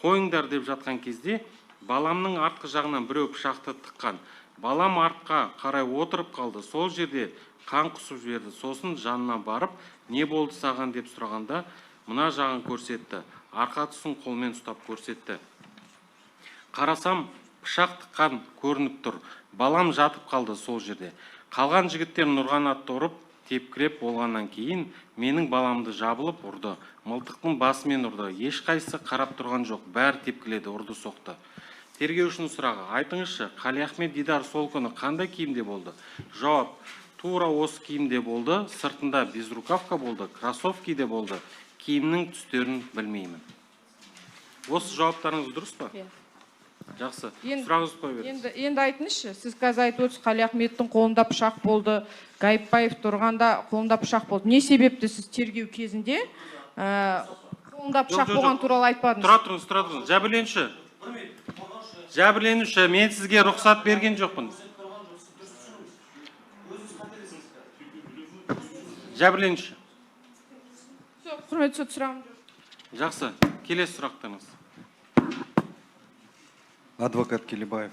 қойыңдар деп жатқан кезде баламның артқы жағынан біреу пышақты тыққан. Балам артқа қарай отырып қалды. Сол жерде қан құсып жіберді. Сосын жанына барып, не болды саған деп сұрағанда, мына жағын көрсетті. Арқа тұсын қолмен ұстап көрсетті. Қарасам, пышақ тыққан көрініп тұр. Балам жатып қалды сол жерде. Қалған жігіттер Нұрғанатты ұрып, тепкілеп болғаннан кейін менің баламды жабылып ұрды. Мылтықтың басымен ұрды. Ешқайсысы қарап тұрған жоқ. Бәрі тепкіледі, ұрды, соқты. Тергеушінің сұрағы: айтыңызшы, Қали Ахмет Дидар сол күні қандай киімде болды? Жауап: тура осы киімде болды. Сыртында безрукавка болды, кроссовки де болды. Киімнің түстерін білмеймін. Осы жауаптарыңыз дұрыс па? Жақсы. Сұрағыңызды қоя беріңіз. Енді айтыңызшы, сіз қазір айтып отырсыз, Қали Ахметтің қолында пышақ болды, Гайыпбаев тұрғанда қолында пышақ болды. Не себепті сіз тергеу кезінде қолында пышақ болған туралы айтпадыңыз? Тұра тұрыңыз. Жәбірленуші, мен сізге рұқсат берген жоқпын. Жәбірленуші. Құрметті сот, сұрағым. Жақсы. Келесі сұрақтарыңыз. Адвокат Келебаев.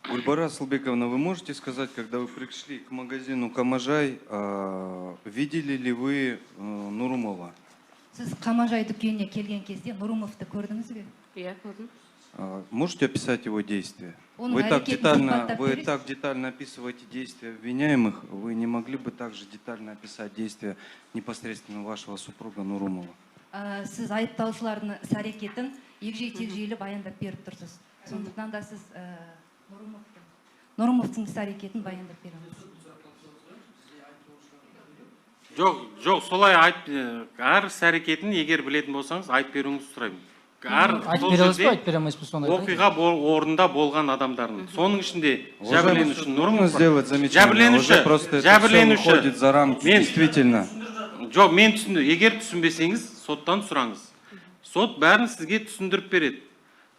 Гульбара Асылбековна, вы можете сказать, когда вы пришли к магазину Камажай, видели ли вы Нурумова? Сіз Камажай дүкеніне келген кезде Нурумовты көрдіңіз бе? Иә, көрдім. Можете описать его действия? Он Вы так детально описываете действия обвиняемых, вы не могли бы также детально описать действия непосредственно вашего супруга Нурумова? Сіз айыпталушылардың іс-әрекетін егжей-тегжейлі баяндап беріп тұрсыз. Сондықтан да сіз Нурумовтың іс-әрекетін баяндап беріңіз. Жоқ, солай әр іс-әрекетін егер білетін болсаңыз айтып беруіңізді сұраймын. Оқиға орнында болған адамдардың. Соның ішінде жәбірленуші Нұрымов бар. Жәбірленуші. Жоқ, мен түсінді. Егер түсінбесеңіз, соттан сұраңыз. Сот бәрін сізге түсіндіріп береді.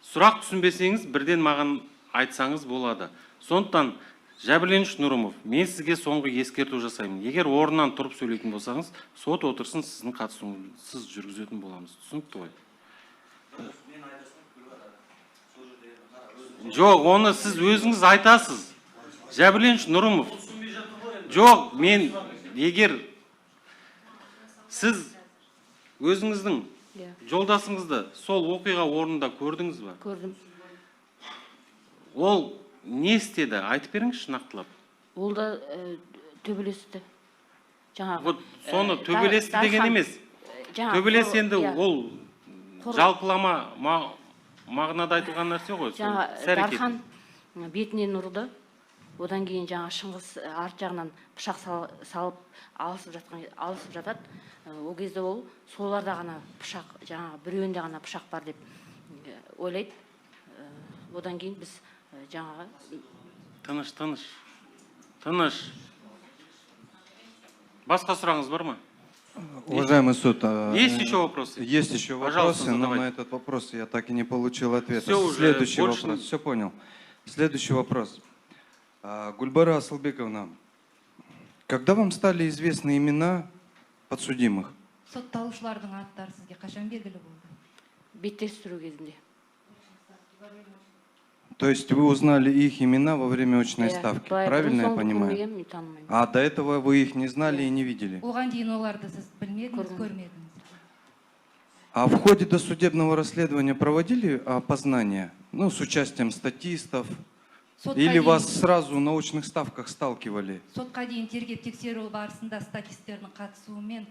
Сұрақ түсінбесеңіз, бірден маған айтсаңыз болады. Сондықтан жәбірленуші Нұрымов, мен сізге соңғы ескерту жасаймын. Егер орнынан тұрып сөйлейтін болсаңыз, сот отырсын, сіздің қатысуыңызсыз жүргізетін боламыз. Түсінікті ғой? Жоқ, оны сіз өзіңіз айтасыз. Жәбірленуші Нұрымов. Жоқ, мен егер сіз өзіңіздің жолдасыңызды сол оқиға орнында көрдіңіз ба? Көрдім. Ол не істеді? Айтып беріңізші нақтылап. Ол да төбелесті. Соны төбелесті деген емес. Төбелес енді ол жалпылама мағынада айтылған нәрсе ғой. Дархан бетінен ұрды. Одан кейін Шыңғыс арт жағынан пышақ салып алысып жатады. Ол кезде ол соларда ғана пышақ, біреуінде ғана пышақ бар деп ойлайды. Одан кейін біз Тыныш. Басқа сұрағыңыз бар ма? Уважаемый суд, есть еще вопросы? Есть еще вопросы, но на этот вопрос я так и не получил ответа. Следующий вопрос. Все понял. Следующий вопрос. Гульбара Асылбековна, когда вам стали известны имена подсудимых? Сотталушылардың аттары сізге қашан белгілі болды? Беттестіру кезінде. То есть вы узнали их имена во время очной ставки, правильно я понимаю? А до этого вы их не знали и не видели? Оған дейін оларды сіз білмедіңіз, көрмедіңіз. А в ходе досудебного расследования проводили опознание, ну, с участием статистов? Или вас сразу на очных ставках сталкивали? Сотқа дейін тергеп тексеру барысында статисттердің қатысуымен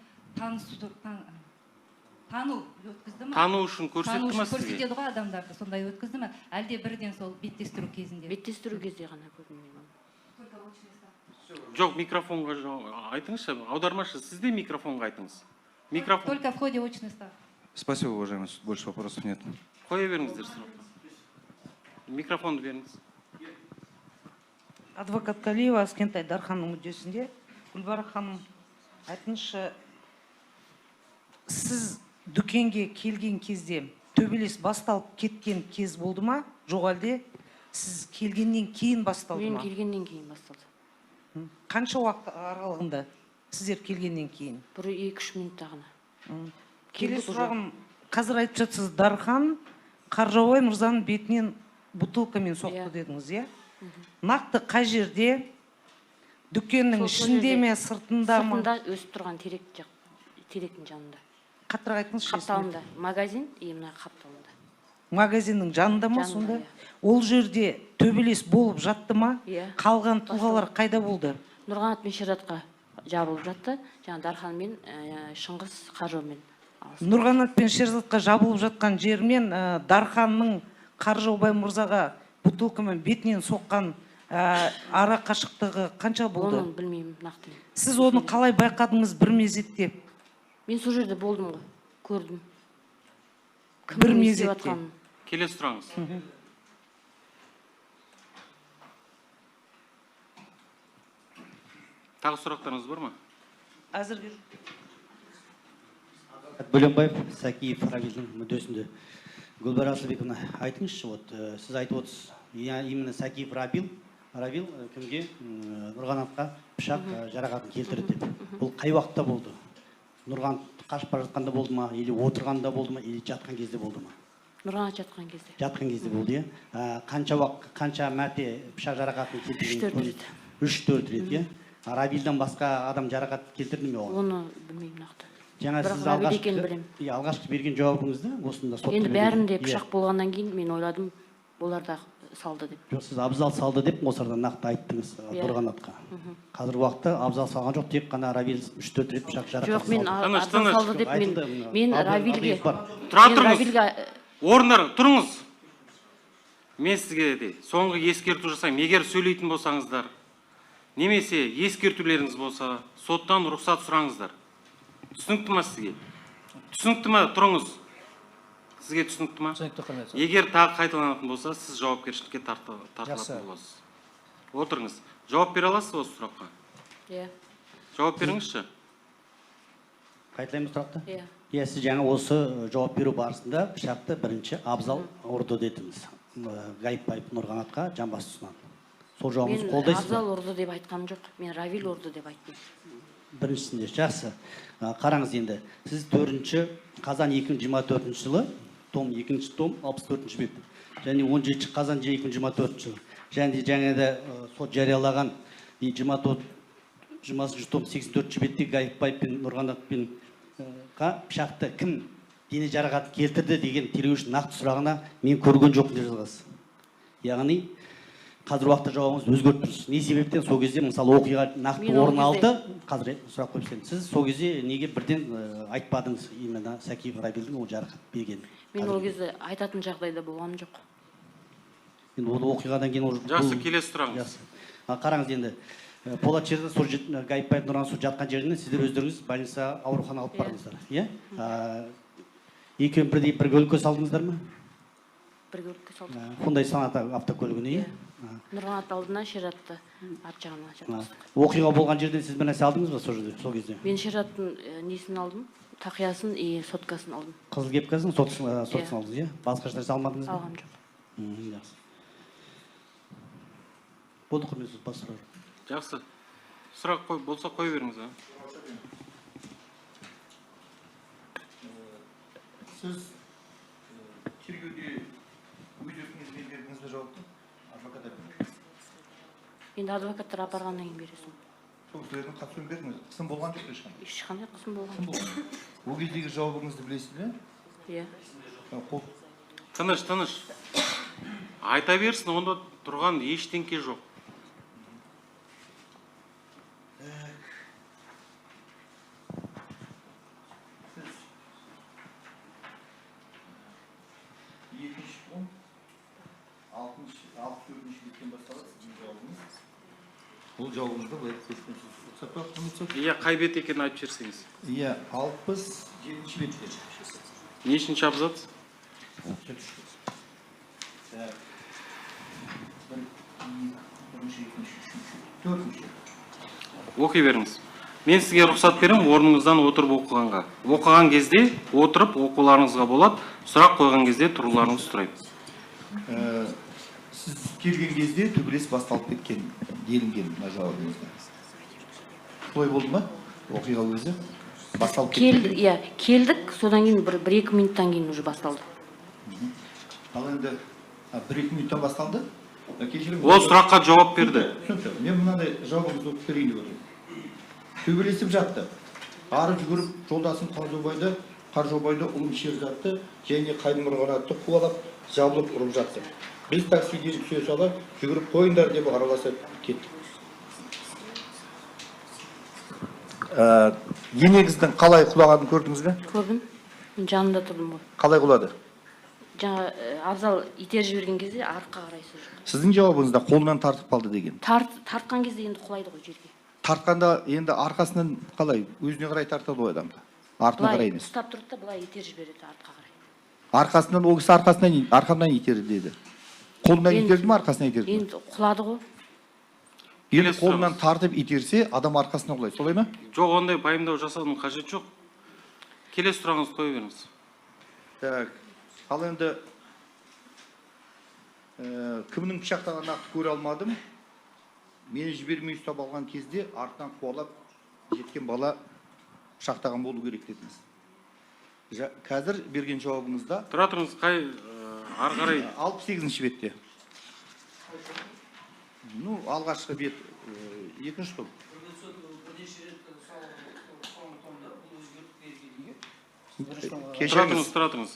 тану өткізді ме? Тану үшін көрсетті ме сізге? Көрсетеді ғой адамдарды, сондай өткізді ме? Әлде бірден сол беттестіру кезінде? Беттестіру кезде ғана көрдім. Жоқ, микрофонға айтыңызшы, аудармашы, сізде микрофонға айтыңыз. Микрофон. Только в ходе очной ставки. Спасибо, уважаемый суд, больше вопросов нет. Қоя беріңіздер сұрақты. Микрофонды беріңіз. Адвокат Калиева, Аскентай Дарханның мүддесінде. Гүлбара ханым, айтыңызшы, сіз дүкенге келген кезде төбелес басталып кеткен кез болды ма? Жоқ әлде сіз келгеннен кейін басталды ма? Мен келгеннен кейін басталды. Қанша уақыт аралығында сіздер келгеннен кейін? Бір 2-3 минутта ғана. Келесі сұрағым, қазір айтып жатсыз, Дархан Қаржаубай мырзаның бетінен бутылкамен соқты дедіңіз, иә? Нақты қай жерде? Дүкеннің ішінде ме, сыртында ма? Сыртында өсіп тұрған теректің жанында. Қаттырақ айтыңызшы. Қапталында. Магазин, мына қапталында. Магазиннің жанында ма сонда? Ол жерде төбелес болып жатты ма? Қалған тұлғалар қайда болды? Нұрғанат пен Шератқа жабылып жатты. Жаңа Дархан мен Шыңғыс Қаржаумен. Нұрғанат пен Шерзатқа жабылып жатқан жермен Дарханның Қаржаубай мырзаға бутылкамен бетінен соққан ара қашықтығы қанша болды? Оны білмеймін нақты. Сіз оны қалай байқадыңыз бір мезетте? Мен сол жерде болдым ғой, көрдім. Бір мезетте. Келесі сұраңыз. Тағы сұрақтарыңыз бар ма? Әзірге. Бөленбаев, Сакиев, Равилдің мүддесінде. Гүлбара Асылбековна, айтыңызшы, сіз айтып отырсыз, именно Сакиев Равил кімге Нұрғанатқа пышақ жарақатын келтірді деп. Бұл қай уақытта болды? Нұрғанат қашып бара жатқанда болды ма, или отырғанда болды ма, или жатқан кезде болды ма? Нұрғанат жатқан кезде. Жатқан кезде болды, иә. Қанша мәрте пышақ жарақатын келтірген? 3-4 рет, иә. Равилдан басқа адам жарақат келтірді ме ол? Оны білмеймін нақты. Жаңа сіз алғашқы берген жауабыңызды осында сотта. Енді бәрінде пышақ болғаннан кейін мен ойладым, олар да салды деп. Жоқ, сіз абзал салды деп осыларда нақты айттыңыз Нұрғанатқа. Қазіргі уақытта абзал салған жоқ, тек қана Равил 3-4 рет пышақ жарақат салды. Жоқ, мен абзал салды деп мен Равилге. Тұра тұрыңыз. Орындар, тұрыңыз. Мен сізге де соңғы ескерту жасаймын. Егер сөйлейтін болсаңыздар, немесе ескертулеріңіз болса, соттан рұқсат сұраңыздар. Түсінікті ма сізге? Түсінікті ма? Тұрыңыз. Сізге түсінікті ма? Егер тағы қайталанатын болса, сіз жауапкершілікке тартылатын боласыз. Отырыңыз. Жауап бере аласыз осы сұраққа? Иә. Жауап беріңізші. Қайталаймыз сұрақты? Иә, сіз жаңа осы жауап беру барысында пышақты бірінші абзал ұрды дедіңіз. Ғайыпбаев Нұрғанатқа жамбас тұсынан. Сол жауабыңызды қолдайсыз ба? Мен абзал ұрды деп айтқаным жоқ. Мен Равил ұрды деп айттым. Біріншісінде, жақсы. Қараңыз енді, сіз 4 қазан 2024 жылы, том 2 том 64 бет, және 17 қазан 2024 жылы, және жаңада сот жариялаған 20 том 84 бетте Ғайыпбаев пен Нұрғанат пен пышақты кім дене жарақатын келтірді деген тергеуші нақты сұрағына мен көрген жоқпын деп жазғансыз. Яғни қазір уақытта жауабыңыз өзгеріп тұрсыз. Не себептен сол кезде мысалы оқиға нақты орын алды? Қазір сұрақ қойып берсем. Сіз сол кезде неге бірден айтпадыңыз именно Сакиев Равилдің ол жарақат берген? Мен ол кезде айтатын жағдайда болғаным жоқ. Енді ол оқиғадан кейін жақсы, келесі сұрағыңыз. Қараңыз енді, Полат жерде Ғайыпбаев Нұрғанат жатқан жерінен сіздер өздеріңіз больницаға аурухана алып бардыңыздар, иә? Екеуін бірдей бір көлікке салдыңыздар ма? Бір көлікке салдық. Hyundai Sonata автокөлігіне, иә? Нұрғанат алдына, Шератты арт жағына жатқыздық. Оқиға болған жерден сіз бір нәрсе алдыңыз ба сол кезде? Мен Шераттың несін алдым, тақиясын и соткасын алдым. Қызыл кепкасын, соткасын алдыңыз, иә? Басқа нәрсе алмадыңыз ба? Алғам жоқ. Болды, құрметсіз, бас сұрақ. Жақсы. Сұрақ болса қой беріңіз. Сіз тергеуде өз еркіңізбен бердіңіз бе жауапты? Енді адвокаттар апарғаннан кейін бересің. Сол сөздің қатысуын бердіңіз. Қысым болған жоқ ешқандай. Ешқандай қысым болған. Ол кездегі жауабыңызды білесіз бе? Иә. Тыныш. Айта берсін, онда тұрған ештеңке жоқ. Бұл жауабыңызды былай көрсетіңіз. Иә, қай бет екенін айтып жіберсеңіз. Иә, 67 бетте. Нешінші абзац? Оқи беріңіз. Мен сізге рұқсат берем, орныңыздан отырып оқығанға. Оқыған кезде отырып оқуларыңызға болады, сұрақ қойған кезде тұруларыңыз сұрайды. Сіз келген кезде төбелес басталып кеткен делінген мына жауабыңызда. Солай болды ма? Оқиға өзі басталып кеткен. Иә, келдік, содан кейін бір-екі минуттан кейін уже басталды. Ал енді 1-2 минуттан басталды? Ол сұраққа жауап берді. Мен мынандай жауабыңызды оқып берейін деп отырмын. Төбелесіп жатты. Ары жүгіріп жолдасын Қаржаубайды ұлым Шерзатты және Қайдымұрғанатты қуалап, жабылып ұрып жатты. Біз таксиге түсе сала жүгіріп қойыңдар деп араласып кеттік. Енеңіздің қалай құлағанын көрдіңіз бе? Көрдім. Жанында тұрдым ғой. Қалай құлады? Жаңа абзал итеріп жіберген кезде артқа қарай жүрді. Сіздің жауабыңызда қолынан тартып қалды деген. Тартқан кезде енді құлайды ғой жерге. Тартқанда енді арқасынан қалай өзіне қарай тартады ғой адамды. Артына қарай емес. Ұстап тұрды да былай итеріп жібереді артқа қарай. Арқасынан ол кісі арқамнан итерді деді. Қолынан итерді ме, арқасынан итерді ме? Енді құлады ғой. Енді қолынан тартып итерсе, адам арқасынан құлайды, солай ма? Жоқ, ондай пайымдау жасаудың қажет жоқ. Келесі сұрағыңызды қоя беріңіз. Так, ал енді кімнің пышақтағанын нақты көре алмадым. Мені жібермей ұстап алған кезде артынан қуалап жеткен бала пышақтаған болу керек дедіңіз. Қазір берген жауабыңызда тұра тұрыңыз, қай ары қарай 68-ші бетте. Ну, алғашқы бет екінші топ. Тұра тұрыңыз.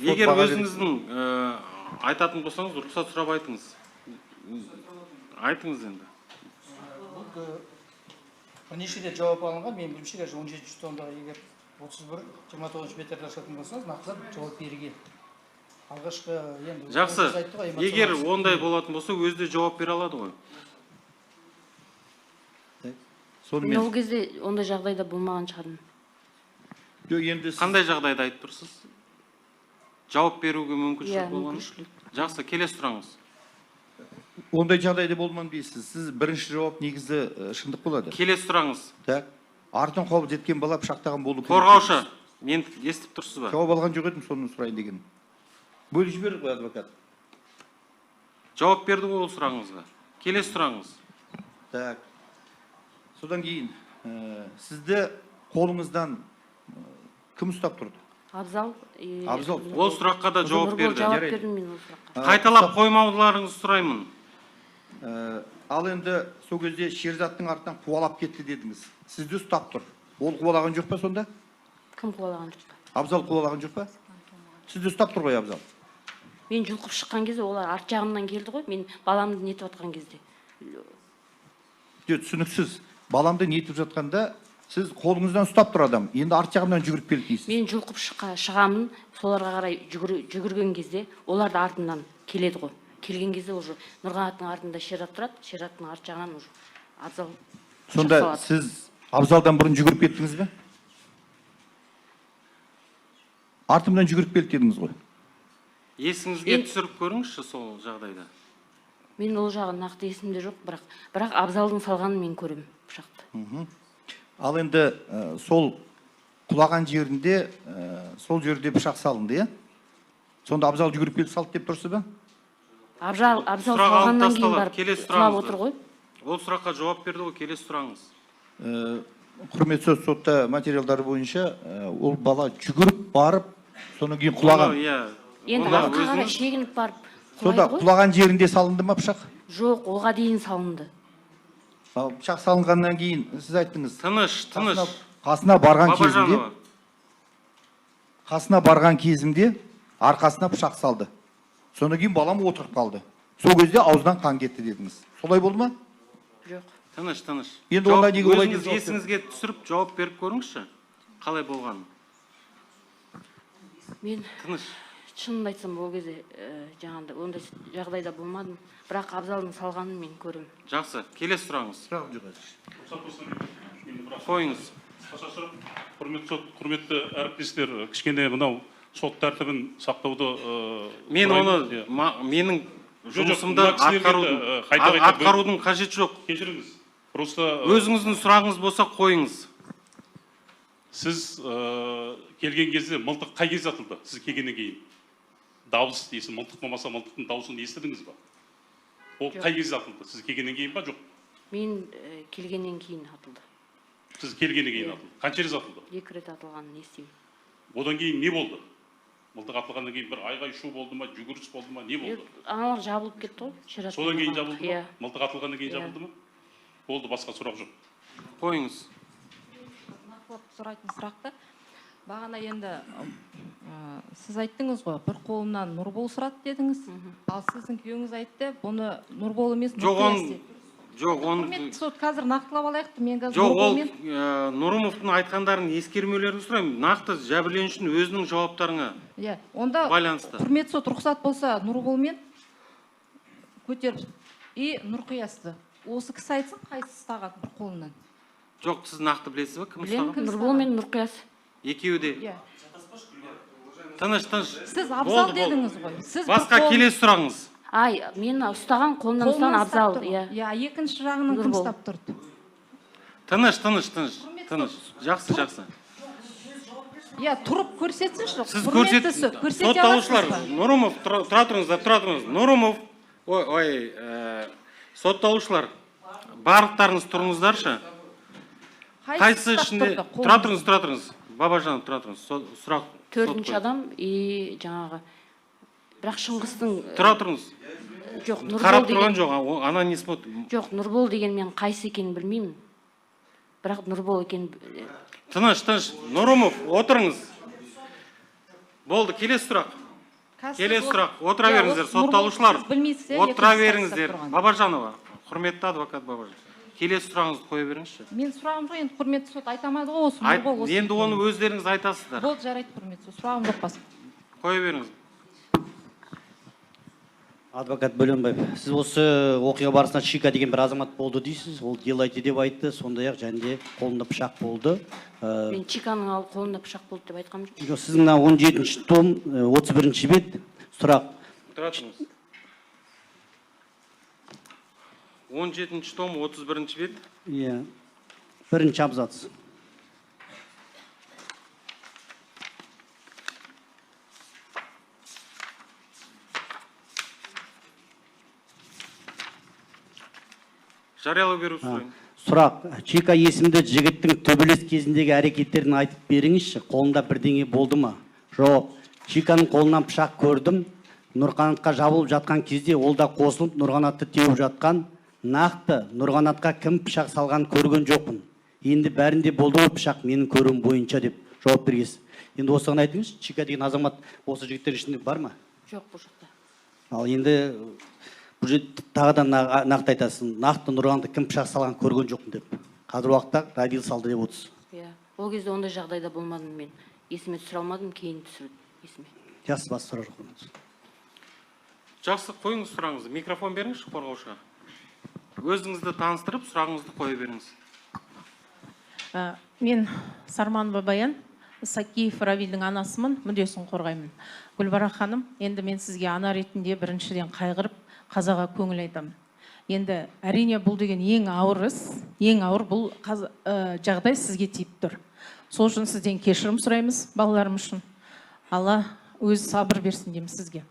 Егер өзіңіздің айтатын болсаңыз, рұқсат сұрап айтыңыз. Айтыңыз енді. Бірнеше рет жауап алынған, мен білімше 17-ші томдағы егер 31-29 беттерді ашатын болсаңыз, нақтылап жауап берген. Алғашқы енді... Жақсы, егер ондай болатын болса, өзі жауап бере алады ғой. Ол кезде ондай жағдайда болмаған шығармын. Қандай жағдайда айтып тұрсыз? Жауап беруге мүмкіншілік болған? Жақсы, келесі сұраңыз. Ондай жағдайда болман дейсіз. Сіз бірінші жауап негізі шындық болады. Келесі сұраңыз. Так. Артын қауып жеткен бала пышақтаған болу керек. Қорғаушы, мен естіп тұрсыз ба? Жауап алған жоқ едім, соны сұрайын деген. Бөліп жіберді ғой адвокат. Жауап берді ғой ол сұрағыңызға. Келесі сұраңыз. Так. Содан кейін сізді қолыңыздан кім ұстап тұрды? Абзал. Ол сұраққа да жауап берді. Жауап бердім мен ол сұраққа. Қайталап қоймауларыңызды сұраймын. Ал енді сол кезде Шерзаттың артынан қуалап кетті дедіңіз. Сізді ұстап тұр. Ол қуалаған жоқ па сонда? Кім қуалаған жоқ па? Абзал қуалаған жоқ па? Сізді ұстап тұр ғой Абзал. Мен жұлқып шыққан кезде олар арт жағымнан келді ғой, мен баламды нетіп жатқан кезде. Түсініксіз. Баламды нетіп жатқанда сіз қолыңыздан ұстап тұр адам. Енді арт жағымнан жүгіріп келді дейсіз. Мен жұлқып шығамын, соларға қарай жүгірген кезде олар да артымнан келеді ғой. Келген кезде уже Нұрғанаттың артында Шерат тұрады, Шераттың арт жағынан уже Абзал. Сонда сіз Абзалдан бұрын жүгіріп кеттіңіз бе? Артымнан жүгіріп келді дедіңіз ғой. Есіңізге түсіріп көріңізші сол жағдайда. Мен ол жағын нақты есімде жоқ, бірақ Абзалдың салғанын мен көремін пышақты. Ал енді сол құлаған жерінде, сол жерде пышақ салынды, е? Сонда Абзал жүгіріп келіп салды деп тұрсыз ба? Абзал салғаннан кейін барып құлап отыр ғой. Ол сұраққа жауап берді ғой, келесі сұраңыз. Құрметті сотта материалдары бойынша ол бала жүгіріп барып, содан кейін құлаған. Енді артқа қарай шегініп барып сонда құлаған жерінде салынды ма пышақ? Жоқ, оға дейін салынды. Пышақ салынғаннан кейін сіз айттыңыз. Тыныш. Қасына барған кезімде арқасына пышақ салды. Содан кейін балам отырып қалды. Сол кезде аузынан қан кетті дедіңіз. Солай болды ма? Жоқ. Тыныш. Енді онда неге олай деп өзіңіз есіңізге түсіріп жауап беріп көріңізші. Қалай болғанын. Мен Тыныш. шынымды айтсам ол кезде жаңағыдай ондай жағдайда болмадым. Бірақ абзалдың салғанын мен көремін. Жақсы, келесі сұрағыңыз. Қойыңыз. Құрметті әріптестер, кішкене мынау сот тәртібін сақтауды менің жұмысымды атқарудың қажет жоқ. Кешіріңіз. Просто өзіңіздің сұрағыңыз болса қойыңыз. Сіз келген кезде мылтық қай кезде атылды? Сіз келгеннен кейін дауыс дейсің, мылтық болмаса мылтықтың дауысын естідіңіз ба? Ол қай кезде атылды? Сіз келгеннен кейін ба, жоқ? Мен келгеннен кейін атылды. Сіз келгеннен кейін атылды. Қанша рет атылды? 2 рет атылғанын естимін. Одан кейін не болды? Мылтық атылғаннан кейін бір айғай шу болды ма, жүгіріс болды ма, не болды? Аналар жабылып кетті ғой. Содан кейін жабылды ма? Мылтық атылғаннан кейін жабылды ма? Болды, басқа сұрақ жоқ. Қойыңыз. Сұрайтын сұрақты. Бағана енді сіз айттыңыз ғой, бір қолынан Нұрбол сұрады дедіңіз. Ал сіздің күйеуіңіз айтты, бұны Нұрбол емес, Нұрқияс деді. Жоқ, Құрметті сот, қазір нақтылап алайық. Мен қазір жоқ, ол Нұрымовтың айтқандарын ескермеулерін сұраймын. Нақты жәбірленушінің өзінің жауаптарыңа байланысты. Құрметті сот, рұқсат болса Нұрболмен көтеріп Нұрқиясты. Осы кісі айтсын, қайсысы ұстаған бір қолынан? Жоқ, сіз нақты білесіз ба, кім ұстаған? Білемін, Нұрбол мен Нұрқияс. Екеуі де. Тыныш. Сіз абзал дедіңіз ғой. Басқа келесі сұрағыңыз. Мен ұстаған қолынан ұстаған абзал. Екінші жағының кім ұстап тұрды? Тыныш. Жақсы. Тұрып көрсетсінші. Сіз сотталушылар, Нұрымов, тұра тұрыңыз. Нұрымов, сотталушылар, барлықтарыңыз тұрыңыздаршы. Қайсы ішінде, тұра тұрыңыз. Бабажан, тұра тұрыңыз. Сұрақ. 4-ші адам жаңағы, бірақ Шыңғыстың... Тұра тұрыңыз. Жоқ, Нұрбол қарап тұрған жоқ, ана не смотрит. Жоқ, Нұрбол деген мен қайсы екенін білмеймін. Бірақ Нұрбол екенін... Тыныш. Нұрымов, отырыңыз. Болды, келесі сұрақ. Отыра беріңіздер, сотталушылар. Отыра беріңіздер. Бабажанова, құрметті адвокат Бабажан. Келесі сұрағыңызды қоя беріңізші. Мен сұрағым жоқ, енді құрметті сот айтамады ғой, осы Нұрбол. Енді оны өздеріңіз айтасыздар. Болды, жарайды құрметті сот, сұрағым жоқ басқа. Қоя беріңіз. Адвокат Бөленбаев, сіз осы оқиға барысында Чика деген бір азамат болды дейсіз, ол делайте деп айтты, сондай-ақ және қолында пышақ болды. Мен Чиканың қолында пышақ болды деп айтқам жоқ. Сіздің 17-ші том, 31-ші бет, сұрақ. 17-ші том, 31-ші бет? Иә, бірінші абзац. Жариялау беру сұрайын. Сұрақ, Чика есімді жігіттің төбелес кезіндегі әрекеттерін айтып беріңізші, қолында бірдеңе болды ма? Жоқ, Чиканың қолынан пышақ көрдім, Нұрқанатқа жабылып жатқан кезде ол да қосылып Нұрқанатты теуіп жатқан. Нақты Нұрқанатқа кім пышақ салған көрген жоқпын. Енді бәрінде болды ғой пышақ менің көруім бойынша деп жауап бергенсіз. Енді осыған айтыңыз, Чика деген азамат осы жігіттер ішінде бар ма? Жоқ, бұл жақта. Ал енді бұл жерде тағы да нақты айтасың, нақты Нұрғанатты кім пышақ салған көрген жоқпын деп. Қазір уақытта радио салды деп отырсыз. Ол кезде ондай жағдайда болмадым мен. Есіме түсіре алмадым, кейін түсірді есіме. Жақсы, бас сұрақ жоқ. Жақсы, қойыңыз сұрағыңызды. Микрофон беріңізші қорғаушыға. Өзіңізді таныстырып, сұрағыңызды қоя беріңіз. Мен Сарманова Баян, Сакиев Равильдің анасымын, мүддесін қорғаймын. Гүлбара ханым, енді мен сізге ана ретінде біріншіден қайғырып, қазаға көңіл айтамын. Енді әрине бұл деген ең ауыр іс, ең ауыр бұл жағдай сізге тиіп тұр. Сол үшін сізден кешірім сұраймыз балаларым үшін. Алла өз сабыр берсін деймін сізге.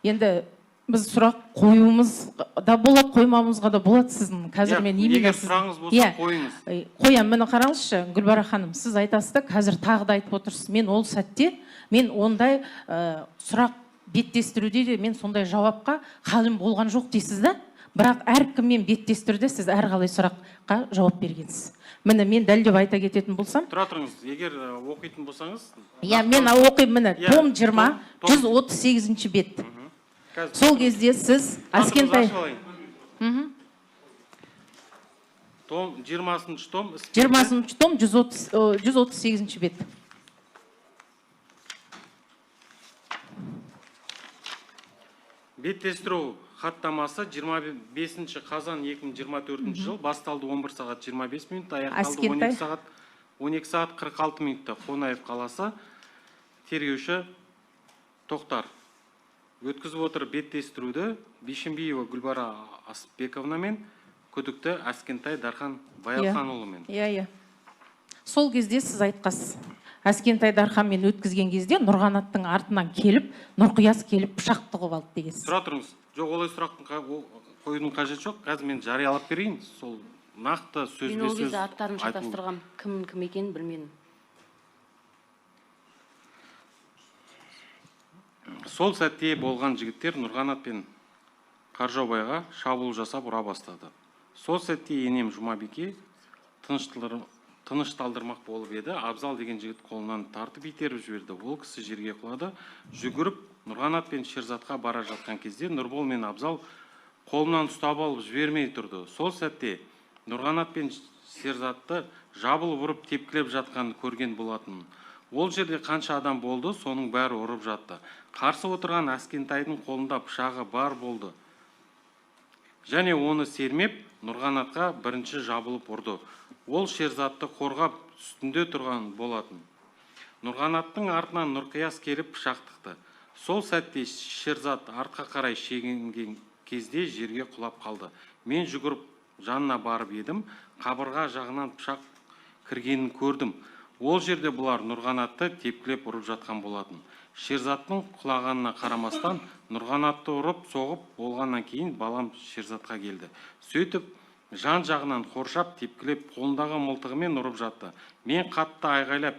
Енді біз сұрақ қоюымыз да болады, қоймамызға да болады сіздің. Қазір мен егер сұрағыңыз болса қойыңыз. Қоям, мені қараңызшы, Гүлбара ханым, сіз айтасыз да, қазір тағы да айтып отырсыз. Мен ол сәтте, мен ондай сұрақ беттестіруде де мен сондай жауапқа халім болған жоқ дейсіз да? Бірақ әркіммен беттестіруде сіз әрқалай сұраққа жауап бергенсіз. Міне мен дәлдеп айта кететін болсам. Тұра тұрыңыз, егер оқитын болсаңыз. Мен оқимын, міне, том 20, 138 бет. Сол кезде сіз Әскентай. Том 20 том. 20 том 138 бет. Беттестіру хаттамасы 25 қазан 2024 жыл басталды 11 сағат 25 минут, аяқталды 12 сағат 46 минутта. Қонаев қаласы тергеуші Тоқтар өткізіп отыр беттестіруді Бишімбиева Гүлбара Асыпбековна мен күдікті Әскентай Дархан Баялханұлымен. Сол кезде сіз айтқасыз. Әскентай Дарханмен өткізген кезде Нұрғанаттың артынан келіп, Нұрқияс келіп пышақ тығып алды дегенсіз. Тұра тұрыңыз. Жоқ, олай сұрақтың қоюдың қажеті жоқ. Қазір мен жариялап берейін. Сол нақты сөзбе сөз. Мен ол кезде аттарын шатастырған, кім екенін білмедім. Сол сәтте болған жігіттер Нұрғанат пен Қаржаубайға шабуыл жасап ұра бастады. Сол сәтте енем Жұмабике тынышталдырмақ болып еді. Абзал деген жігіт қолынан тартып итеріп жіберді. Ол кісі жерге құлады. Жүгіріп Нұрғанат пен Шерзатқа бара жатқан кезде Нұрбол мен Абзал қолынан ұстап алып жібермей тұрды. Сол сәтте Нұрғанат пен Шерзатты жабылып ұрып тепкілеп жатқанын көрген болатын. Ол жерде қанша адам болды, соның бәрі ұрып жатты. Қарсы отырған Әскентайдың қолында пышағы бар болды. Және оны сермеп, Нұрғанатқа бірінші жабылып ұрды. Ол Шерзатты қорғап үстінде тұрған болатын. Нұрғанаттың артынан Нұрқияс келіп пышақ тықты. Сол сәтте Шерзат артқа қарай шегінген кезде жерге құлап қалды. Мен жүгіріп жанына барып едім, қабырға жағынан пышақ кіргенін көрдім. Ол жерде бұлар Нұрғанатты тепкілеп ұрып жатқан болатын. Шерзаттың құлағанына қарамастан Нұрғанатты ұрып соғып болғаннан кейін балам Шерзатқа келді. Сөйтіп жан жағынан қоршап тепкілеп қолындағы мылтығымен ұрып жатты. Мен қатты айғайлап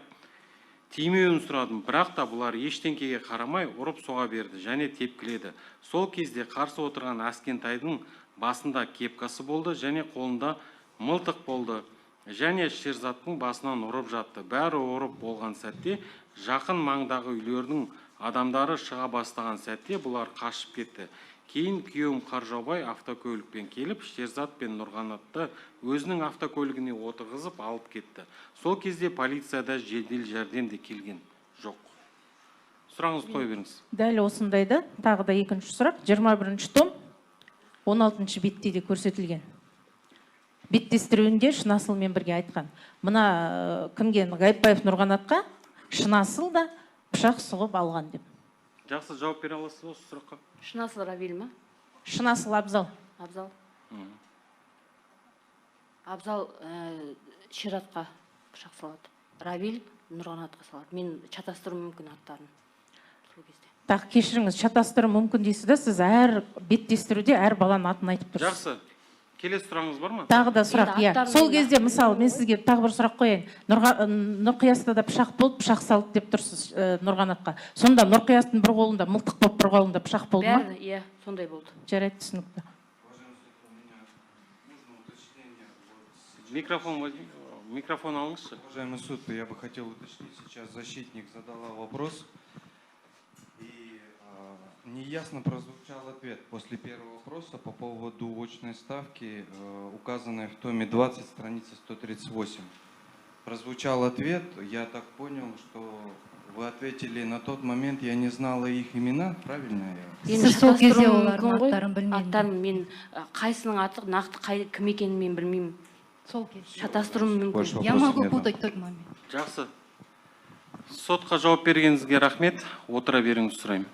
тимеуін сұрадым, бірақ та бұлар ештеңкеге қарамай ұрып соға берді және тепкіледі. Сол кезде қарсы отырған Әскентайдың басында кепкасы болды және қолында мылтық болды. Және Шерзаттың басынан ұрып жатты. Бәрі ұрып болған сәтте жақын маңдағы үйлердің адамдары шыға бастаған сәтте бұлар қашып кетті. Кейін күйеуім Қаржаубай автокөлікпен келіп, Шерзат пен Нұрғанатты өзінің автокөлігіне отырғызып алып кетті. Сол кезде полицияда жедел жәрдем де келген жоқ. Сұрағыңызды қоя беріңіз. Дәл осындайда тағы да екінші сұрақ, 21 том 16 бетте де көрсетілген. Беттестіруінде Шынасылмен бірге айтқан. Мына кімге Ғайыпбаев Нұрғанатқа Шынасыл да пышақ сұғып алған деп. Жақсы, жауап бере аласыз осы сұраққа? Шынасыл Равиль ма? Шынасыл Абзал. Абзал. Абзал Шератқа пышақ салады. Равиль Нұрғанатқа салады. Мен шатастыру мүмкін аттарын. Сол кезде. Так, кешіріңіз, шатастыру мүмкін дейсіз да, сіз әр беттестіруде әр баланың атын айтып тұрсыз. Жақсы. Келесі сұрағыңыз бар ма? Тағы да сұрақ, иә. Сол кезде, мысалы, мен сізге тағы бір сұрақ қояйын. Нұрқияста да пышақ болды, пышақ салды деп тұрсыз Нұрғанатқа. Сонда Нұрқиястың бір қолында мылтық болып, бір қолында пышақ болды ма? Бәрі, иә, сондай болды. Жарайды, түсінікті. Микрофон алыңызшы. Уважаемый суд, я бы хотел уточнить, сейчас защитник задала вопрос. Неясно прозвучал ответ после первого вопроса по поводу очной ставки, указанной в томе 20, страница 138. Прозвучал ответ, я так понял, что вы ответили на тот момент, я не знала их имена, правильно? Аттарын мен қайсының аты нақты кім екенін мен білмеймін. Шатастыруым мүмкін. Я могу путать тот момент. Жақсы. Сотқа жауап бергеніңізге рахмет. Отыра беріңіз сұраймын.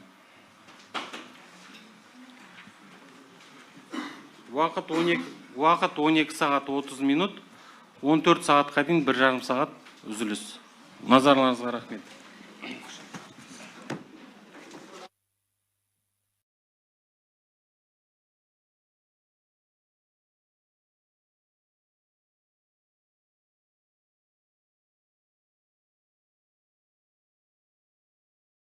Уақыт 12 сағат 30 минут, 14 сағатқа дейін 1,5 сағат үзіліс. Назарларыңызға рахмет.